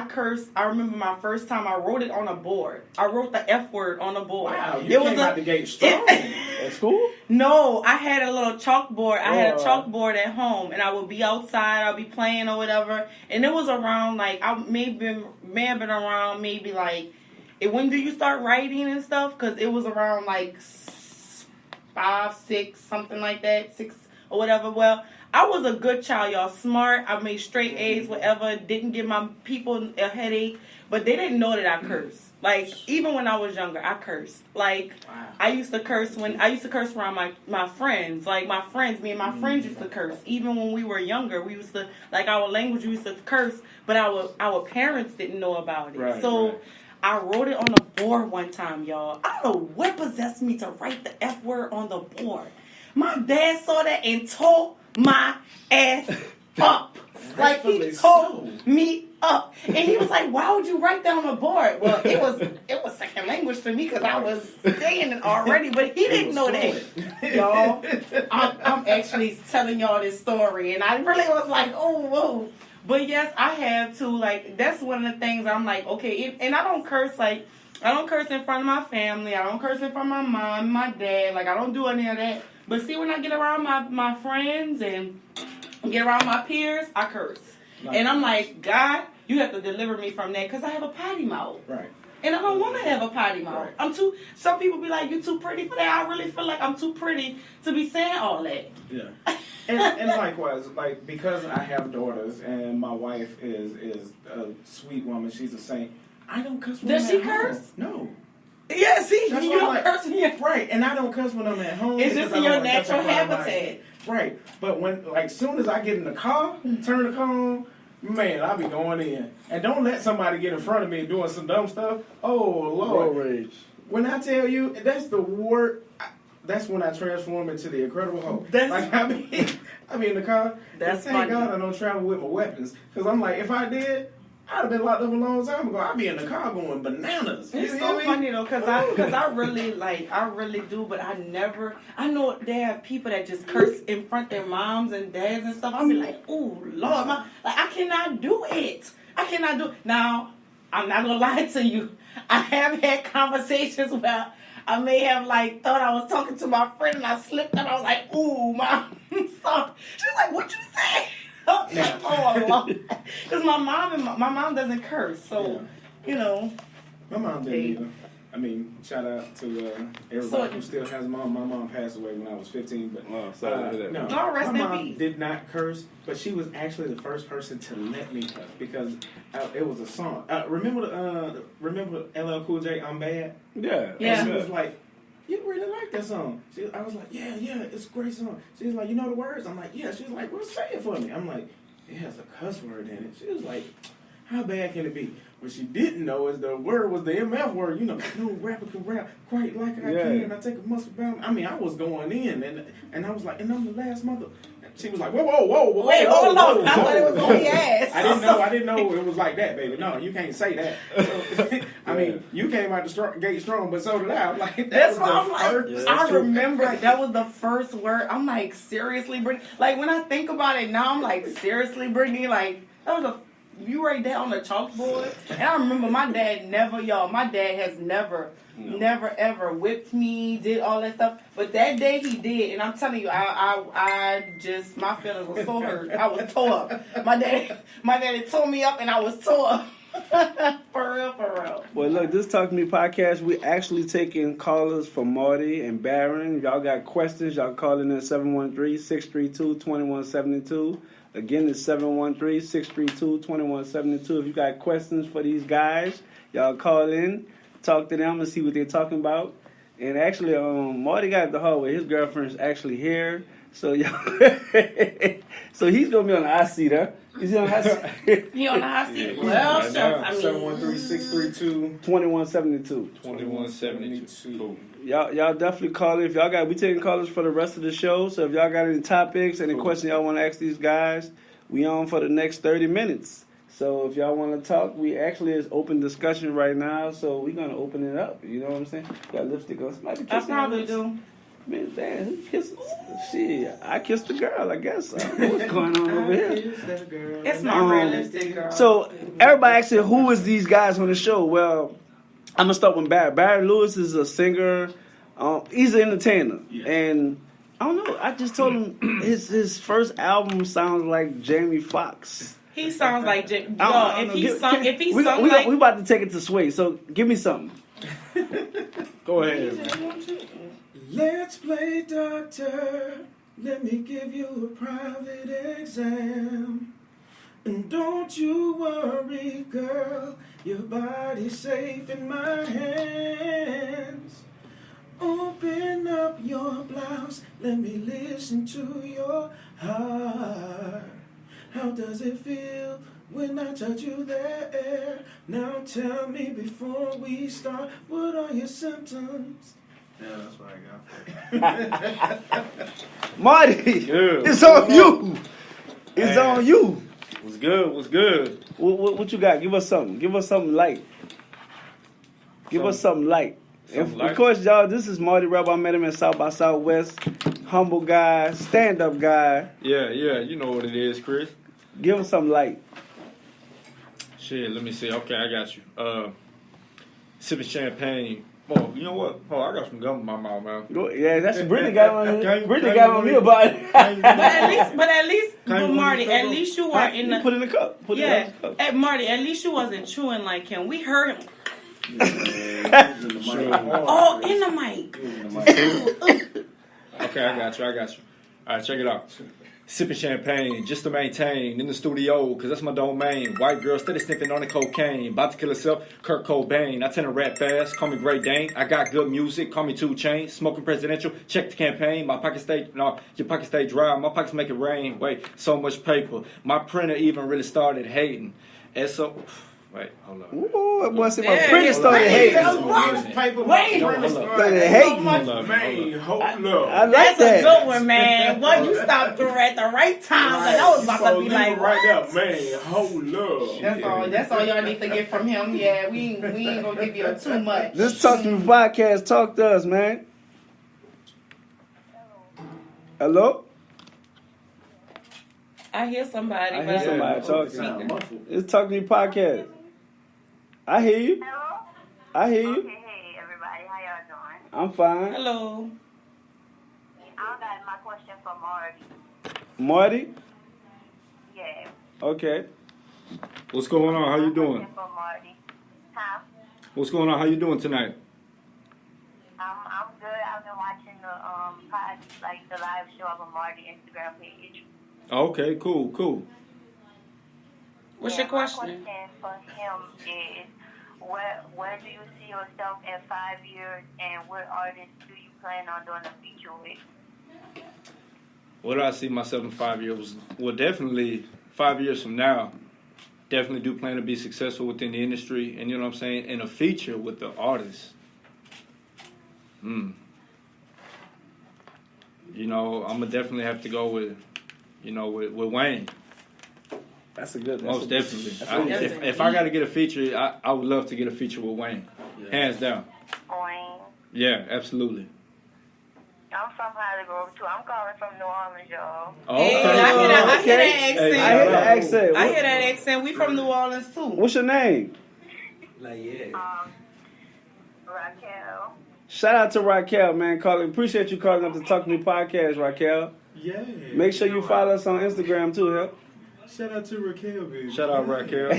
cursed. I remember my first time I wrote it on a board. I wrote the F word on a board. Wow, you came out the gate strong. At school? No, I had a little chalkboard. I had a chalkboard at home, and I would be outside. I'd be playing or whatever. And it was around, like, I may have been around maybe, like, when do you start writing and stuff? Because it was around, like, 5, 6, something like that, 6 or whatever. Well, I was a good child, y'all. Smart. I made straight A's, whatever. Didn't give my people a headache. But they didn't know that I cursed. Like, even when I was younger, I cursed. Like, wow. I used to curse around my friends. Like, me and my friends used to curse. Even when we were younger, we used to, like, our language, we used to curse. But our parents didn't know about it. Right, so I wrote it on the board one time, y'all. I don't know what possessed me to write the F word on the board. My dad saw that and tore my ass up. Like, he tore me up. And he was like, why would you write that on the board? Well, it was second language to me because I was saying it already, but he didn't know that. Y'all, I'm actually telling y'all this story, and I really was like, oh, whoa. But yes, I have to. Like, that's one of the things I'm like, okay, and I don't curse, like, I don't curse in front of my family. I don't curse in front of my mom, my dad. Like, I don't do any of that. But see, when I get around my friends and get around my peers, I curse. Nice. And I'm like, God, you have to deliver me from that because I have a potty mouth. Right. And I don't want to have a potty mouth. Right. Some people be like, you too pretty for that. I really feel like I'm too pretty to be saying all that. Yeah. and likewise, like, because I have daughters and my wife is a sweet woman, she's a saint, I don't cuss when Does she curse? No. Yeah, see, that's you don't curse when you're... Right, and I don't cuss when I'm at home. It's just in your natural habitat. Right, but when, like, soon as I get in the car, turn the car on, man, I'll be going in. And don't let somebody get in front of me doing some dumb stuff. Oh, Lord. Rage. When I tell you, that's the word, that's when I transform into the Incredible Hulk. Like, I be in the car. That's thank funny. God I don't travel with my weapons. Because I'm like, if I did, I'd have been locked up a long time ago. I'd be in the car going bananas. It's so funny though, cause I really do, but I know they have people that just curse in front of their moms and dads and stuff. I be like, oh Lord, I cannot do it. Now, I'm not gonna lie to you. I have had conversations where I may have like thought I was talking to my friend and I slipped and I was like, ooh, mom. So she's like, what you say? Because my mom doesn't curse, so you know. My mom didn't either. I mean, shout out to everybody who still has a mom. My mom passed away when I was 15, but no, my mom did not curse, but she was actually the first person to let me curse because it was a song. Remember LL Cool J, "I'm Bad"? Yeah. And she was like, you really like that song? I was like, yeah, it's a great song. She was like, you know the words? I'm like, yeah. She was like, well, say it for me. I'm like, it has a cuss word in it. She was like, how bad can it be? What she didn't know is the word was the MF word. You know, no rapper can rap quite like I can. I take a muscle bound. I mean, I was going in, and I was like, and I'm the last mother. She was like, wait, hold on. I thought it was on the ass. I didn't know it was like that, baby. No, you can't say that. So, I mean, you came out the gate strong, but so did I. I'm like, that's what I'm like. I remember that was the first word. I'm like, seriously, Brittany? Like, when I think about it now, I'm like, seriously, Brittany? Like, that was you write that on the chalkboard? And I remember my dad has never ever whipped me, did all that stuff. But that day he did, and I'm telling you, I just, my feelings were so hurt. I was tore up. My daddy tore me up, and I was tore up. For real. Well, look, this Talk to Me podcast, we actually taking callers from Marti and Barrett. If y'all got questions, y'all calling in 713-632-2172. Again, it's 713-632-2172. If you got questions for these guys, y'all call in, talk to them, and see what they're talking about. And actually, Marti got it the hard way. His girlfriend's actually here, so y'all. So he's gonna be on the hot seat, huh? Is he on the hot seat? He on the hot seat. Well, 713-632-2172. 2172. Y'all definitely call in. If y'all got, we taking callers for the rest of the show. So if y'all got any topics, any questions y'all want to ask these guys, we on for the next 30 minutes. So if y'all want to talk, we actually is open discussion right now. So we're gonna open it up. You know what I'm saying? Got lipstick on. I probably do. Man, damn, who kisses? Shit, I kissed the girl, I guess. I don't know what's going on over here. It's not realistic, girl. So, everybody asking, who is these guys on the show? Well, I'm going to start with Barrett. Barrett Lewis is a singer. He's an entertainer. Yeah. And I don't know, I just told him his first album sounds like Jamie Foxx. He sounds like Jamie. We about to take it to Sway, so give me something. Go ahead, man. Let's play doctor. Let me give you a private exam. And don't you worry, girl. Your body's safe in my hands. Open up your blouse. Let me listen to your heart. How does it feel when I touch you there? Now tell me before we start, what are your symptoms? Yeah, that's what I got. Marty, it's on you. It's on you. What's good? What's good? What you got? Give us something. Give us something light. Give us something light. Of course, y'all, this is Marti Rebel. I met him in South by Southwest. Humble guy, stand-up guy. Yeah, you know what it is, Chris. Give him something light. Shit, let me see. Okay, I got you. Sipping champagne. Oh, you know what? Oh, I got some gum in my mouth, man. Yeah, that's Brittany got on. Brittany got on me about it. but Marty, at least you weren't in the. Put in the cup. Marty, at least you wasn't chewing like him. We heard him. In the mic. Okay, I got you. All right, check it out. Sipping champagne just to maintain in the studio, cause that's my domain. White girl steady sniffing on the cocaine, about to kill herself, Kurt Cobain. I tend to rap fast, call me Great Dane. I got good music, call me 2 Chainz. Smoking presidential, check the campaign. Your pockets stay dry, my pockets make it rain. Wait, so much paper. My printer even really started hating. And so, wait, hold up. Ooh, it wasn't my printer started hating. Started hating. Man, hold up. I like That's that. a good one, man. Well, you stopped her at the right time. Like, I was about to be like, right there, man, hold up. That's all y'all need to get from him. Yeah, we ain't gonna give you too much. This Talk to Me podcast, talk to us, man. Hello? I hear somebody. Talking. It's Talk to Me podcast. I hear you. Hello? I hear you. Okay, hey everybody, how y'all doing? I'm fine. Hello. I got my question for Marty. Marty? Yeah. Okay. What's going on? How you doing? Question for Marty. Huh? What's going on? How you doing tonight? I'm good. I've been watching the live show on Marty Instagram page. Okay, cool. What's your question? My question for him is, where do you see yourself in 5 years, and what artists do you plan on doing a feature with? Where do I see myself in 5 years? Well, definitely 5 years from now, definitely do plan to be successful within the industry, and you know what I'm saying, in a feature with the artist. You know, I'm gonna definitely have to go with Wayne. That's a good. Most definitely. If I got to get a feature, I would love to get a feature with Wayne, hands down. Wayne. Yeah, absolutely. I'm from Holly Grove too. I'm calling from New Orleans, y'all. Hey, I hear that accent. I hear that accent. We from New Orleans too. What's your name? Raquel. Shout out to Raquel, man. Appreciate you calling up to Talk to Me podcast, Raquel. Yeah. Make sure you follow us on Instagram too, huh? Shout out to Raquel, baby. Shout out Raquel.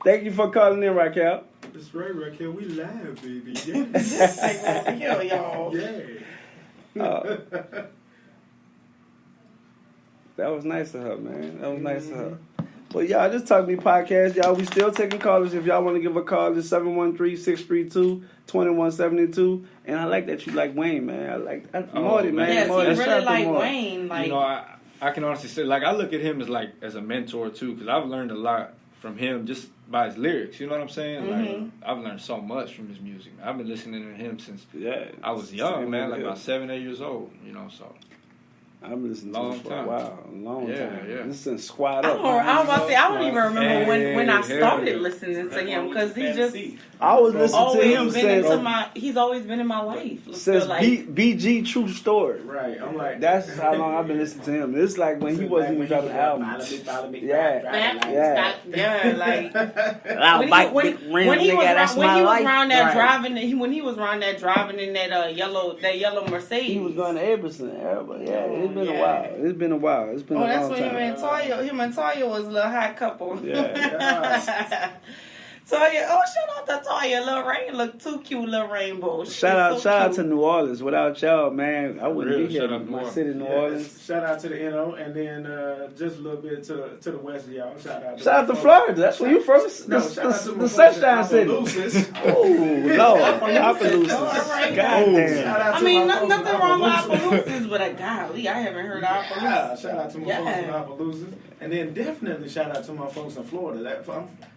Thank you for calling in, Raquel. That's right, Raquel. We live, baby. Yeah. Hell, y'all. Yeah. That was nice of her, man. That was nice of her. Well, y'all, this Talk to Me podcast, y'all. We still taking callers. If y'all want to give a call, it's 713-632-2172. And I like that you like Wayne, man. I like Marty, man. Yes, Marty, he really like Wayne. Like, you know, I can honestly say, like, I look at him as a mentor too, because I've learned a lot from him just by his lyrics. You know what I'm saying? Mm-hmm. Like, I've learned so much from his music. I've been listening to him since I was young, man, like about 7, 8 years old. You know, so. I've been listening to him for a while, a long time. Yeah. Listen, Squad Up. I was about to say, I don't even remember when I started listening to him because he just I was listening to him since he's always been in my life since BG True Story. Right, I'm like that's how long I've been listening to him. It's like when he wasn't even dropping albums. Yeah, like when he was around there driving, when he was around there driving in that yellow Mercedes. He was going to Everson. It's been a while. It's been a while. It's been a long time. Oh, that's when him and Toya was a little hot couple. Yeah. Toya, shout out to Toya. Lil Rain look too cute, Lil Rainbow. Shout out to New Orleans. Without y'all, man, I wouldn't be here in my city, New Orleans. Shout out to the NO, and then just a little bit to the west of y'all. Shout out to Florida. That's where you from. The Sunshine City. Oh, Lord. Appaloosas. Goddamn. I mean, nothing wrong with Appaloosas, but golly, I haven't heard of Appaloosas. Shout out to my folks in Appaloosas. And then definitely shout out to my folks in Florida.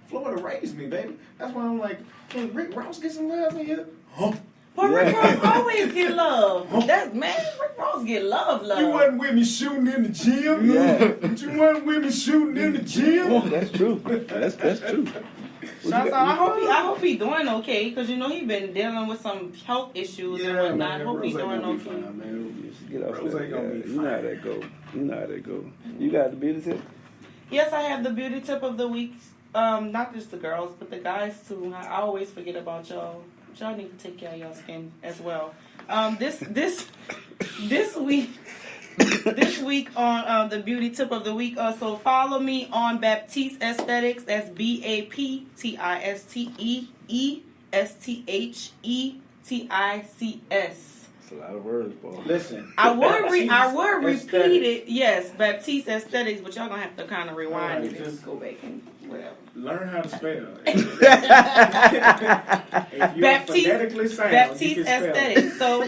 Florida raised me, baby. That's why I'm like, can Rick Ross get some love in here? Huh? But Rick Ross always get love. Rick Ross get love. You wasn't with me shooting in the gym. Yeah. You wasn't with me shooting in the gym. That's true. That's true. Shouts out. I hope he doing okay because he been dealing with some health issues and whatnot. I hope he doing okay. Fine, man. Get off that. You know how that go. You got the beauty tip? Yes, I have the beauty tip of the week. Not just the girls, but the guys too. I always forget about y'all. Y'all need to take care of y'all skin as well. This week on the beauty tip of the week. So follow me on Baptiste Aesthetics. That's BAPTISTEESTHETICS. A lot of words, boy. Listen, I would repeat it. Yes, Baptiste Aesthetics, but y'all gonna have to kind of rewind it and go back and whatever. Learn how to spell. Baptiste Aesthetics. So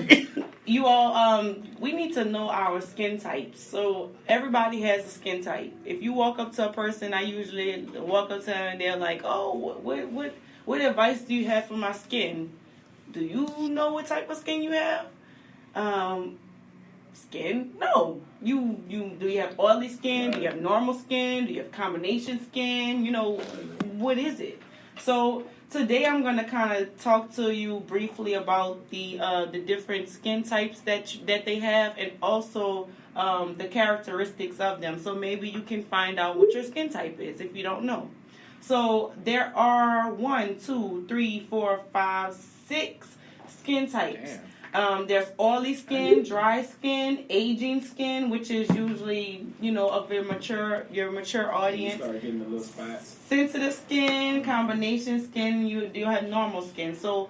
you all, we need to know our skin types. So everybody has a skin type. If you walk up to a person, I usually walk up to them and they're like, "Oh, what advice do you have for my skin? Do you know what type of skin you have?" Skin? No. Do you have oily skin? Do you have normal skin? Do you have combination skin? What is it? So today I'm going to kind of talk to you briefly about the different skin types that they have and also the characteristics of them. So maybe you can find out what your skin type is if you don't know. So there are 1, 2, 3, 4, 5, 6 skin types. Damn. There's oily skin, dry skin, aging skin, which is usually, of your mature audience. Start getting a little spot. Sensitive skin, combination skin, you have normal skin. So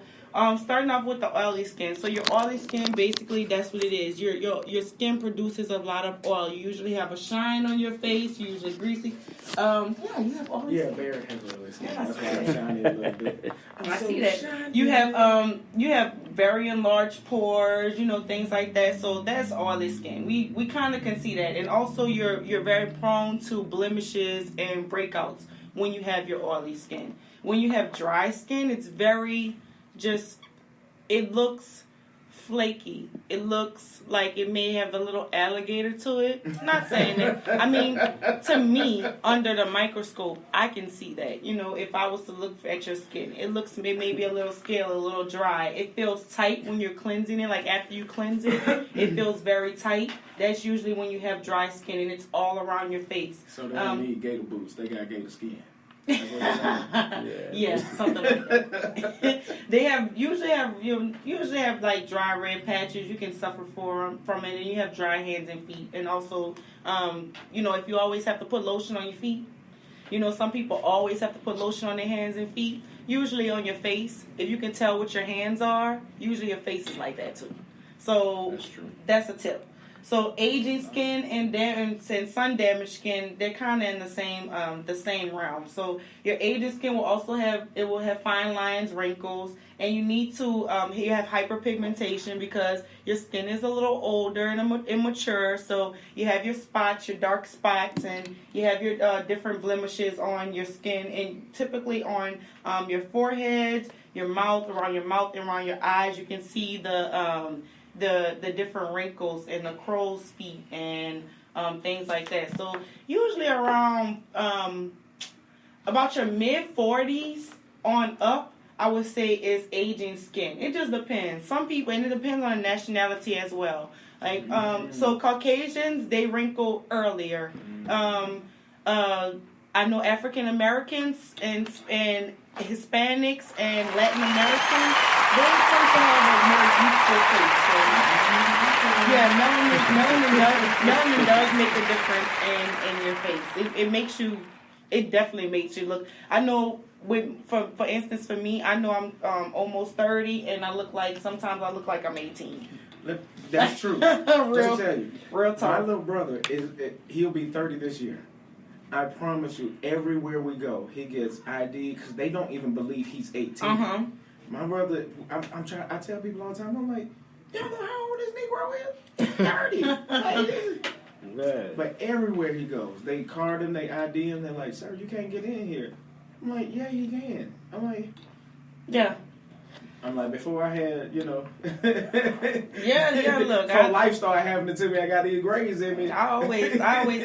starting off with the oily skin. So your oily skin, basically, that's what it is. Your skin produces a lot of oil. You usually have a shine on your face. You're usually greasy. You have oily skin. Yeah, Barrett has oily skin. That's why I'm shining a little bit. I see that. You have very enlarged pores, things like that. So that's oily skin. We kind of can see that. And also you're very prone to blemishes and breakouts when you have your oily skin. When you have dry skin, it's very it looks flaky. It looks like it may have a little alligator to it. Not saying that. I mean, to me, under the microscope, I can see that. If I was to look at your skin, it looks maybe a little scale, a little dry. It feels tight when you're cleansing it. Like after you cleanse it, it feels very tight. That's usually when you have dry skin and it's all around your face. So they don't need gator boots. They got gator skin. Yeah, something like that. They usually have like dry red patches. You can suffer from it, and you have dry hands and feet. And also, if you always have to put lotion on your feet, some people always have to put lotion on their hands and feet. Usually on your face, if you can tell what your hands are, usually your face is like that too. So that's true. That's a tip. So aging skin and sun damaged skin, they're kind of in the same realm. So your aging skin will also have fine lines, wrinkles, and you need to you have hyperpigmentation because your skin is a little older and immature. So you have your spots, your dark spots, and you have your different blemishes on your skin, and typically on your forehead, your mouth, around your mouth, and around your eyes. You can see the the different wrinkles and the crow's feet and things like that. So usually around about your mid 40s on up, I would say is aging skin. It just depends. Some people, and it depends on nationality as well. Like so Caucasians, they wrinkle earlier. I know African Americans and Hispanics and Latin Americans, they tend to have a more youthful face. So, melanin does make a difference in your face. It definitely makes you look. I know, for instance, for me, I know I'm almost 30, and sometimes I look like I'm 18. That's true. Let me tell you, real talk. my little brother he'll be 30 this year. I promise you, everywhere we go, he gets ID because they don't even believe he's 18. My brother, I tell people all the time, I'm like, you don't know how old this Negro is? 30. But everywhere he goes, they card him, they ID him, they're like, sir, you can't get in here. I'm like, yeah, you can. I'm like, yeah. I'm like, before I had, look. For life started happening to me, I got these grades in me. I always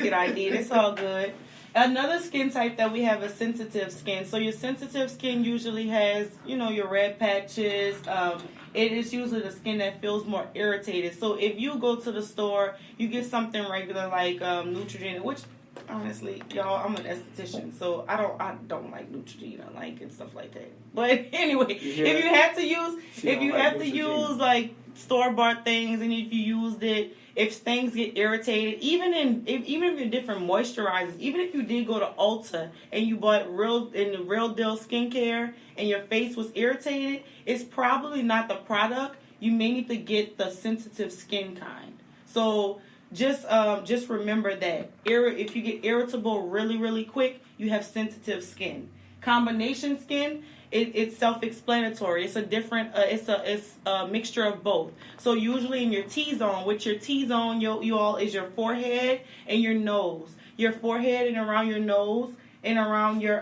get ID'd. It's all good. Another skin type that we have is sensitive skin. So your sensitive skin usually has, your red patches. It is usually the skin that feels more irritated. So if you go to the store, you get something regular like Neutrogena, which honestly, y'all, I'm an esthetician, so I don't like Neutrogena, and stuff like that. But anyway, if you have to use like store-bought things, and if you used it, if things get irritated, even if you're different moisturizers, even if you did go to Ulta and you bought the real deal skincare and your face was irritated, it's probably not the product. You may need to get the sensitive skin kind. So just remember that if you get irritable really, really quick, you have sensitive skin. Combination skin, it's self-explanatory. It's a different. It's a mixture of both. So usually in your T-zone, which your T-zone, you all is your forehead and your nose. Your forehead and around your nose and around your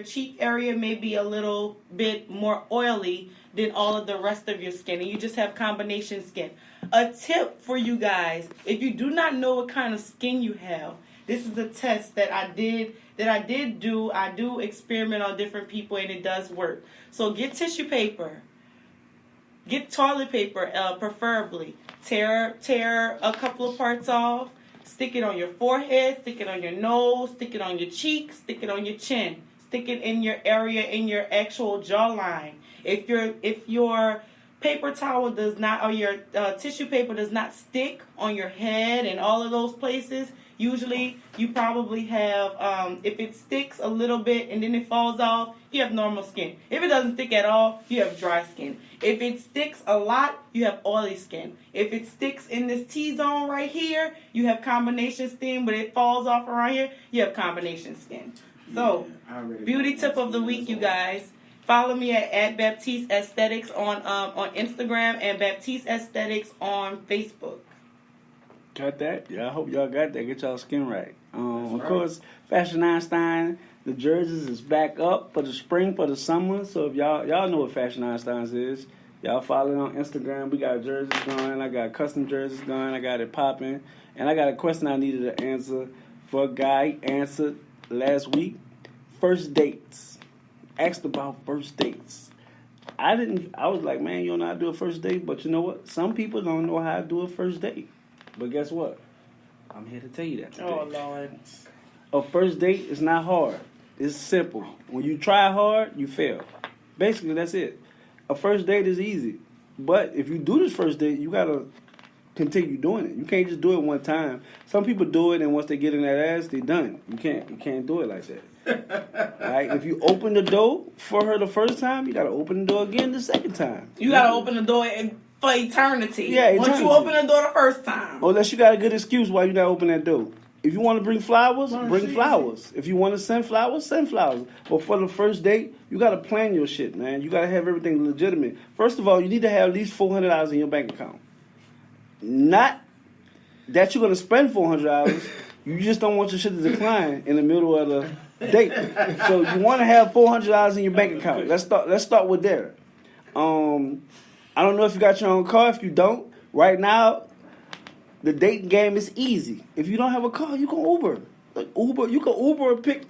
cheek area may be a little bit more oily than all of the rest of your skin, and you just have combination skin. A tip for you guys: if you do not know what kind of skin you have, this is a test that I did do. I do experiment on different people, and it does work. So get tissue paper. Get toilet paper, preferably. Tear a couple of parts off. Stick it on your forehead. Stick it on your nose. Stick it on your cheeks. Stick it on your chin. Stick it in your area, in your actual jawline. If your paper towel does not, or your tissue paper does not stick on your head and all of those places, usually you probably have, if it sticks a little bit and then it falls off, you have normal skin. If it doesn't stick at all, you have dry skin. If it sticks a lot, you have oily skin. If it sticks in this T-zone right here, you have combination skin, but it falls off around here, you have combination skin. So, beauty tip of the week, you guys. Follow me at Baptiste Aesthetics on Instagram and Baptiste Aesthetics on Facebook. Got that? Yeah, I hope y'all got that. Get y'all skin right. Of course, Fashion Einstein, the jerseys is back up for the spring, for the summer. So if y'all know what Fashion Einstein's is, y'all follow it on Instagram. We got jerseys going. I got custom jerseys going. I got it popping. And I got a question I needed to answer for a guy. He answered last week. First dates. Asked about first dates. I was like, man, you don't know how to do a first date, but you know what? Some people don't know how to do a first date. But guess what? I'm here to tell you that today. Oh, Lord. A first date is not hard. It's simple. When you try hard, you fail. Basically, that's it. A first date is easy. But if you do this first date, you got to continue doing it. You can't just do it one time. Some people do it, and once they get in that ass, they're done. You can't do it like that. Right? If you open the door for her the first time, you got to open the door again the second time. You got to open the door for eternity. Yeah, eternity. Once you open the door the first time. Unless you got a good excuse why you not open that door. If you want to bring flowers, bring flowers. If you want to send flowers, send flowers. But for the first date, you got to plan your shit, man. You got to have everything legitimate. First of all, you need to have at least $400 in your bank account. Not that you're going to spend $400. You just don't want your shit to decline in the middle of the date. So you want to have $400 in your bank account. Let's start with there. I don't know if you got your own car. If you don't, right now, the dating game is easy. If you don't have a car, you can Uber. Like Uber, you can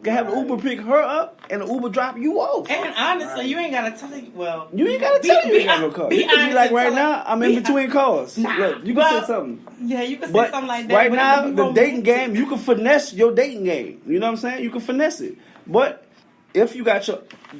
have an Uber pick her up and an Uber drop you off. And honestly, you ain't gotta tell it. Well, you ain't gotta tell you ain't got no car. You can be like, right now, I'm in between cars. Nah. Look, you can say something. Yeah, you can say something like that. Right now, the dating game, you can finesse your dating game. You know what I'm saying? You can finesse it. But if you got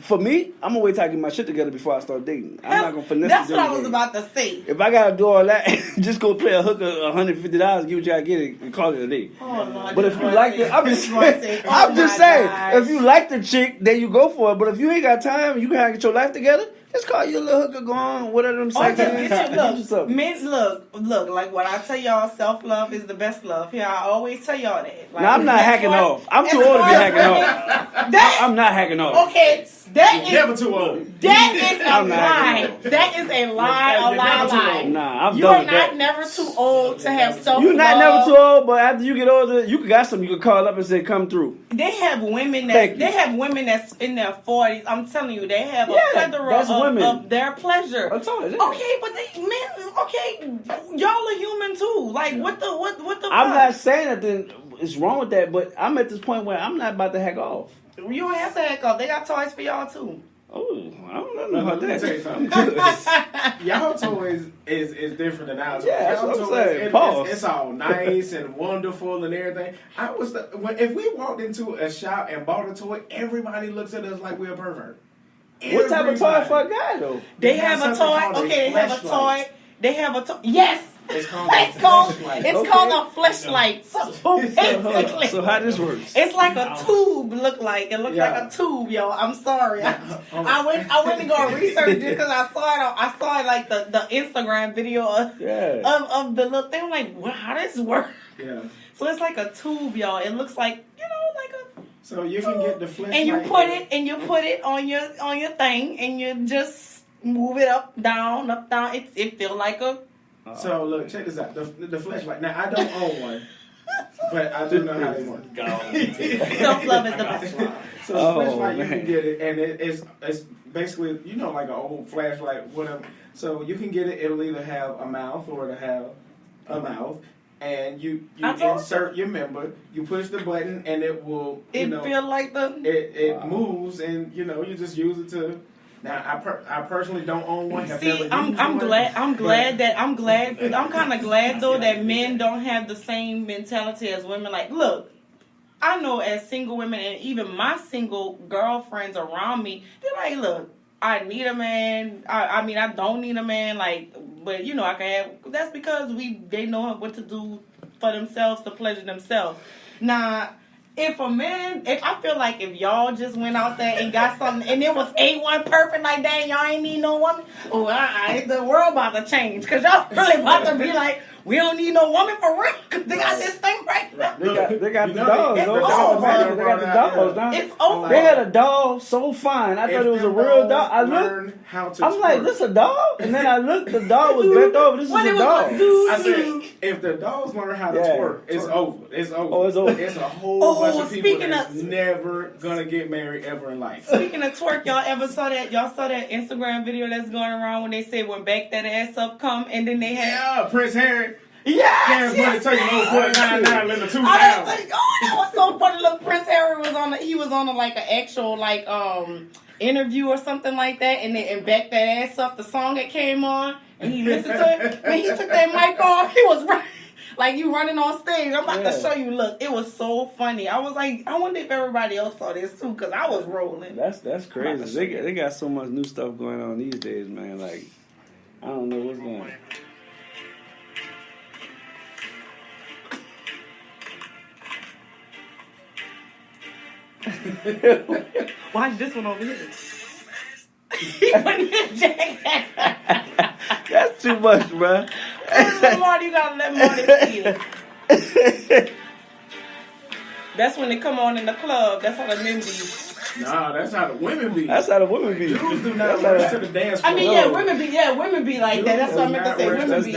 for me, I'm gonna wait till I get my shit together before I start dating. I'm not gonna finesse. That's the what I dating was game. about to say. If I gotta do all that, just go play a hooker $150, get what you gotta get it, and call it a day. Oh, Lord, but if you like it, I'm just saying. Oh, I'm just saying. gosh. If you like the chick, then you go for it. But if you ain't got time, you gotta get your life together. Just call your little hooker, go on, whatever them sites is. Men, look, like what I tell y'all, self-love is the best love. Here, I always tell y'all that. Like, now, I'm not hacking off. I'm too old to be hacking off. I'm not hacking off. Okay, that is never too old. That is a lie. That is a lie. Nah, I'm you done are with not that. never too old to have self-love. You're not never too old, but after you get older, you got something you can call up and say, come through. They have women that's in their 40s. I'm telling you, they have a plethora of their pleasure. I told you. Okay, but y'all are human too. Like what the I'm fuck? not saying that it's wrong with that, but I'm at this point where I'm not about to hack off. You don't have to hack off. They got toys for y'all too. Oh, I don't know about Let me tell you that. something. Y'all toys is different than ours. Yeah, that's y'all what I'm saying. It's all nice and wonderful and everything. If we walked into a shop and bought a toy, everybody looks at us like we're a pervert. What type of toy for a guy though? They have a toy. Okay, they have a toy. They have a toy. Yes. It's called a fleshlight. So basically, so how this works? It's like a tube. It looks like a tube, yo. I'm sorry. I went to go research it because I saw it like the Instagram video of the little thing. I'm like, wow, how does this work? Yeah. So it's like a tube, y'all. It looks like like a. So you can get the fleshlight. And you put it on your thing, and you just move it up, down. It feels like a. So look, check this out. The fleshlight. Now I don't own one, but I do know how they work. Self-love is the best love. So the flashlight, you can get it, and it's basically like an old flashlight, whatever. So you can get it. It'll either have a mouth or it'll have a mouth, and you insert your member. You push the button, and it will. Feel like it moves, and you just use it to. Now I personally don't own one. See, I'm kind of glad though that men don't have the same mentality as women. Like, look, I know as single women and even my single girlfriends around me, they're like, look, I need a man. I mean, I don't need a man. Like, but I can have. That's because they know what to do for themselves to pleasure themselves. Now. If I feel like if y'all just went out there and got something and it was A1 perfect like that and y'all ain't need no woman, the world about to change because y'all really about to be like, we don't need no woman for real because they got this thing right now. They got the dogs. They got the dogs now. It's over. They had a dog so fine. I thought it was a real dog. I looked. I'm like, this a dog? And then I looked. The dog was bent over. This is a dog. I said, if the dogs learn how to twerk, it's over. It's over. Oh, it's over. It's a whole bunch of people that's never gonna get married ever in life. Speaking of twerk, y'all saw that Instagram video that's going around when they say when back that ass up come and then they had Prince Harry. Yes, take a little 49 in the 2 I was like, that was so funny. Look, Prince Harry was on like an actual interview or something like that, and back that ass up the song that came on, and he listened to it. When he took that mic off, he was right. Like you running on stage. I'm about to show you. Look, it was so funny. I was like, I wonder if everybody else saw this too, because I was rolling. That's crazy. They got so much new stuff going on these days, man. Like, I don't know what's going on. Watch this one over here. That's too much, bro. Marti, you gotta let Marti see it. That's when they come on in the club. That's how the men be. Nah, that's how the women be. That's how the women be. Dudes do not run to the dance floor. I mean, women be like that. That's what I meant to say. Women be.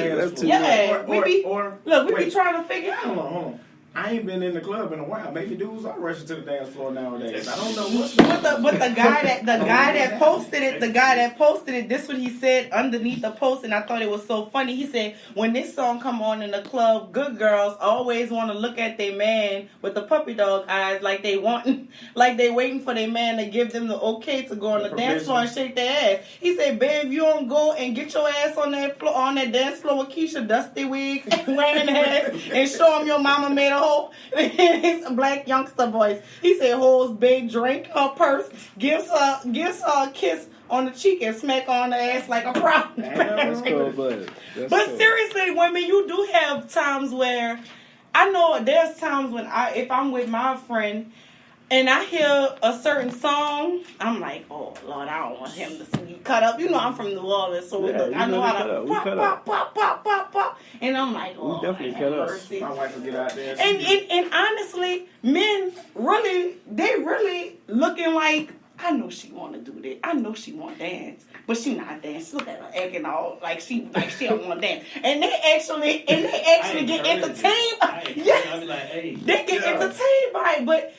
Yeah, we be trying to figure out. Hold on. I ain't been in the club in a while. Maybe dudes are rushing to the dance floor nowadays. I don't know what's But the guy that posted it, this what he said underneath the post, and I thought it was so funny. He said, when this song come on in the club, good girls always want to look at their man with the puppy dog eyes, like they waiting for their man to give them the okay to go on the dance floor and shake their ass. He said, babe, you don't go and get your ass on that floor, on that dance floor with Keisha Dusty wig wearing hats and show him your mama made a hole. His black youngster voice. He said, holds big drink her purse, gives her a kiss on the cheek and smack her on the ass like a pro. That's cool, but seriously, women, you do have times where I know there's times when if I'm with my friend and I hear a certain song, I'm like, oh Lord, I don't want him to be cut up. You know, I'm from New Orleans, so I know how to pop. And I'm like, oh, we definitely cut up. My wife will get out there. And honestly, men really looking like, I know she want to do that. I know she want to dance, but she not dance. Look at her acting all like she don't want to dance. And they actually get entertained. Yes, they get entertained by it. But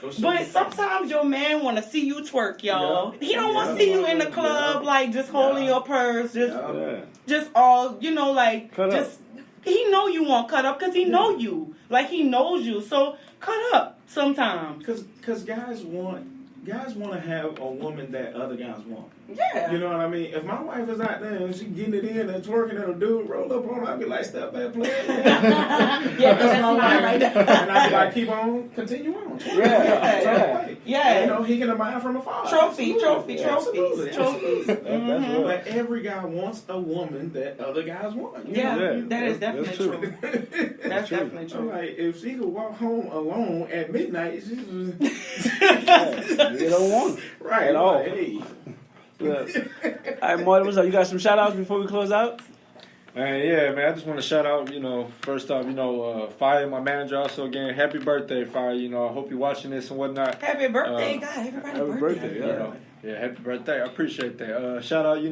sometimes your man want to see you twerk, y'all. He don't want to see you in the club like just holding your purse, just all like cut just. Up. He know you want cut up because he know you, like he knows you. So cut up sometimes. Because guys want to have a woman that other guys want. Yeah. You know what I mean? If my wife is out there and she getting it in and twerking and a dude roll up on her, I'd be like, step back, play. Yeah, that's my wife right there. And I'd be like, keep on, continue on. Yeah. You know, he can admire from afar. Trophies. Absolutely. Mm-hmm. But every guy wants a woman that other guys want. That is definitely true. That's definitely true. Like, if she could walk home alone at midnight, she's you don't want it. Right. At all. Like, hey. All right, Marty, what's up? You got some shout outs before we close out? Man, I just want to shout out, first off, Fire, my manager, also again, happy birthday, Fire. I hope you're watching this and whatnot. Happy birthday, God. Happy birthday. Yeah, happy birthday. I appreciate that. Shout out,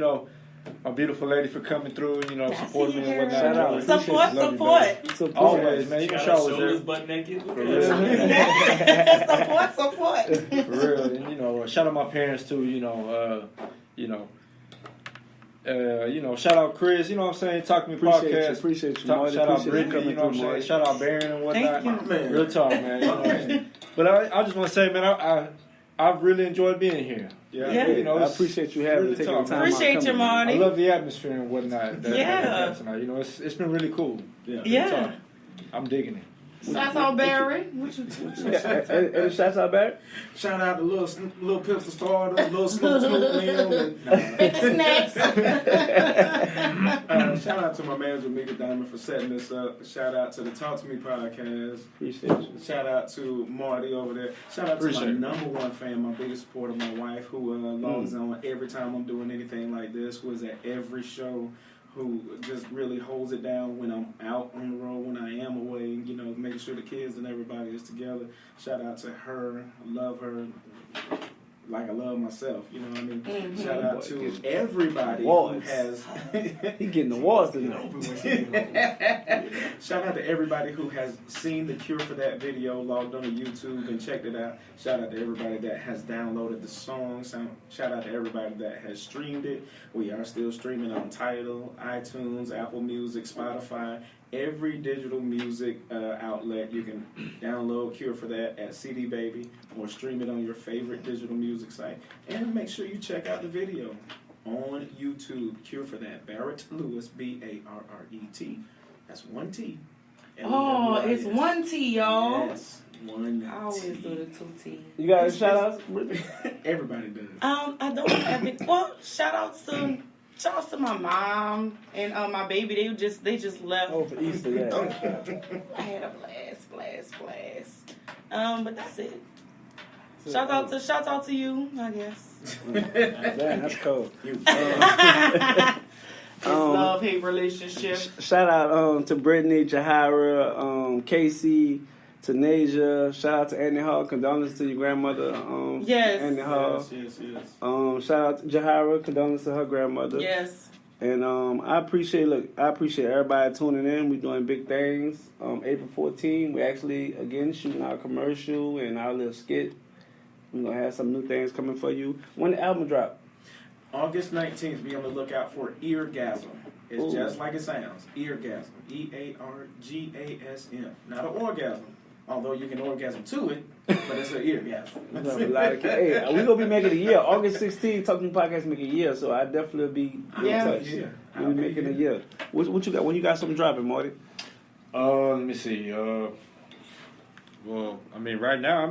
my beautiful lady for coming through, supporting me and whatnot. Shout out. Support. Always, man. Even Shaw was there. Butt naked. For real. Support. For real. And, shout out my parents too, shout out Chris, you know what I'm saying? Talk to Me podcast. Appreciate you, Marty. Shout out Brittany, you know what I'm saying? Shout out Barrett and whatnot. Thank you. Real talk, man. You know what I'm saying? But I just want to say, man, I've really enjoyed being here. Yeah. I appreciate you having taking the time. Appreciate you, Marty. I love the atmosphere and whatnot. That tonight. It's been really cool. Yeah. I'm digging it. Shouts out Barrett. Any shouts out Barrett? Shout out to little pistol starters, little Snoop meal, and snacks. Shout out to my manager Mika Diamond for setting this up. Shout out to the Talk to Me podcast. Appreciate you. Shout out to Marty over there. Shout out to my number one fan, my biggest supporter, my wife, who logs on every time I'm doing anything like this, who is at every show, who just really holds it down when I'm out on the road, when I am away, making sure the kids and everybody is together. Shout out to her. I love her like I love myself. You know what I mean? Mm-hmm. Shout out to everybody who has... He getting awards tonight. Shout out to everybody who has seen the cure for that video, logged on to YouTube and checked it out. Shout out to everybody that has downloaded the song. Shout out to everybody that has streamed it. We are still streaming on Tidal, iTunes, Apple Music, Spotify, every digital music outlet. You can download Cure for That at CD Baby or stream it on your favorite digital music site. And make sure you check out the video on YouTube. Cure for That. Barrett Lewis, Barret. That's one T. Oh, it's one T, y'all. Yes, one T. I always do the 2 T. You got a shout out? Everybody does. I don't have it. Well, shout outs to my mom and my baby. They just left. Oh, for Easter, yeah. I had a blast. But that's it. Shout out to you, I guess. Man, that's cool. Love-hate relationship. Shout out to Brittany, Jahira, Casey, Tanasia. Shout out to Annie Hall. Condolences to your grandmother. Yes. Annie Hall. Yes. Shout out to Jahira. Condolences to her grandmother. Yes. And I appreciate everybody tuning in. We're doing big things. April 14th, we're actually again shooting our commercial and our little skit. We're gonna have some new things coming for you. When the album drop? August 19th, be on the lookout for Eargasm. It's just like it sounds. Eargasm. EARGASM. Not an orgasm. Although you can orgasm to it, but it's an eargasm. Hey, we're gonna be making a year. August 16th, Talking Podcast make a year, so I definitely be in touch. We'll be making a year. What you got? When you got something dropping, Marty? Let me see. Well, I mean, right now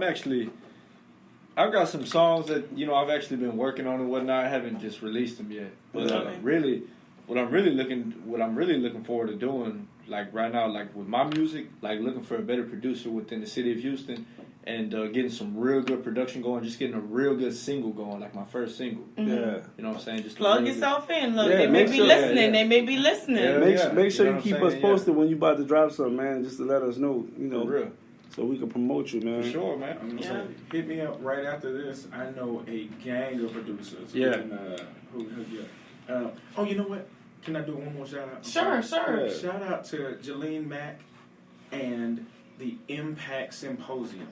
I've got some songs that I've actually been working on and whatnot. I haven't just released them yet, but really, what I'm really looking forward to doing, like right now, like with my music, like looking for a better producer within the city of Houston, and getting some real good production going, just getting a real good single going, like my first single. Mm-hmm. Yeah, you know what I'm saying? Just plug yourself in. Look, they may be listening. They may be listening. Make sure you keep us posted when you about to drop something, man. Just to let us know, For real. So we can promote you, man. For sure, man. I'm gonna say, hit me up right after this. I know a gang of producers. Yeah. Oh, you know what? Can I do one more shout out? Sure. Shout out to Jalene Mack and the Impact Symposium.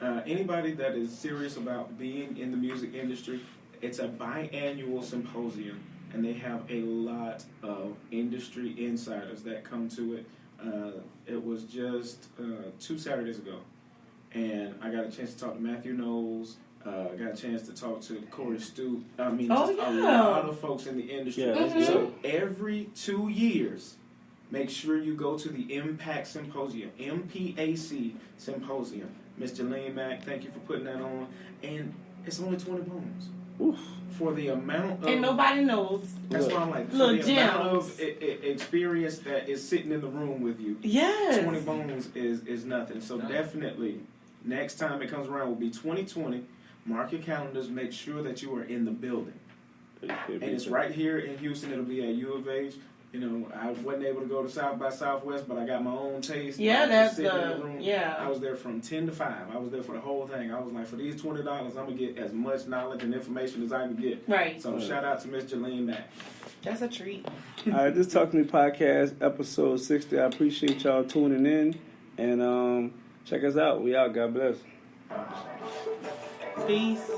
Anybody that is serious about being in the music industry, it's a biannual symposium, and they have a lot of industry insiders that come to it. It was just 2 Saturdays ago, and I got a chance to talk to Matthew Knowles. I got a chance to talk to Corey Stoop. I mean, a lot of folks in the industry. Yeah, Mm-hmm. So every 2 years, make sure you go to the Impact Symposium, MPAC Symposium. Miss Jalene Mack, thank you for putting that on. And it's only 20 poems. Oof. For the amount of... And nobody knows. That's why I'm like, for Little the amount of experience that is sitting in the room with you, Yes. 20 bones is nothing. So definitely, next time it comes around will be 2020. Mark your calendars. Make sure that you are in the building. And it's right here in Houston. It'll be at U of H. I wasn't able to go to South by Southwest, but I got my own taste. Yeah, that's in the room. I was there from 10 to 5. I was there for the whole thing. I was like, for these $20, I'm going to get as much knowledge and information as I can get. Right. So shout out to Miss Jalene Mack. That's a treat. All right, this Talk to Me podcast, episode 60. I appreciate y'all tuning in. And check us out. We out. God bless. Peace.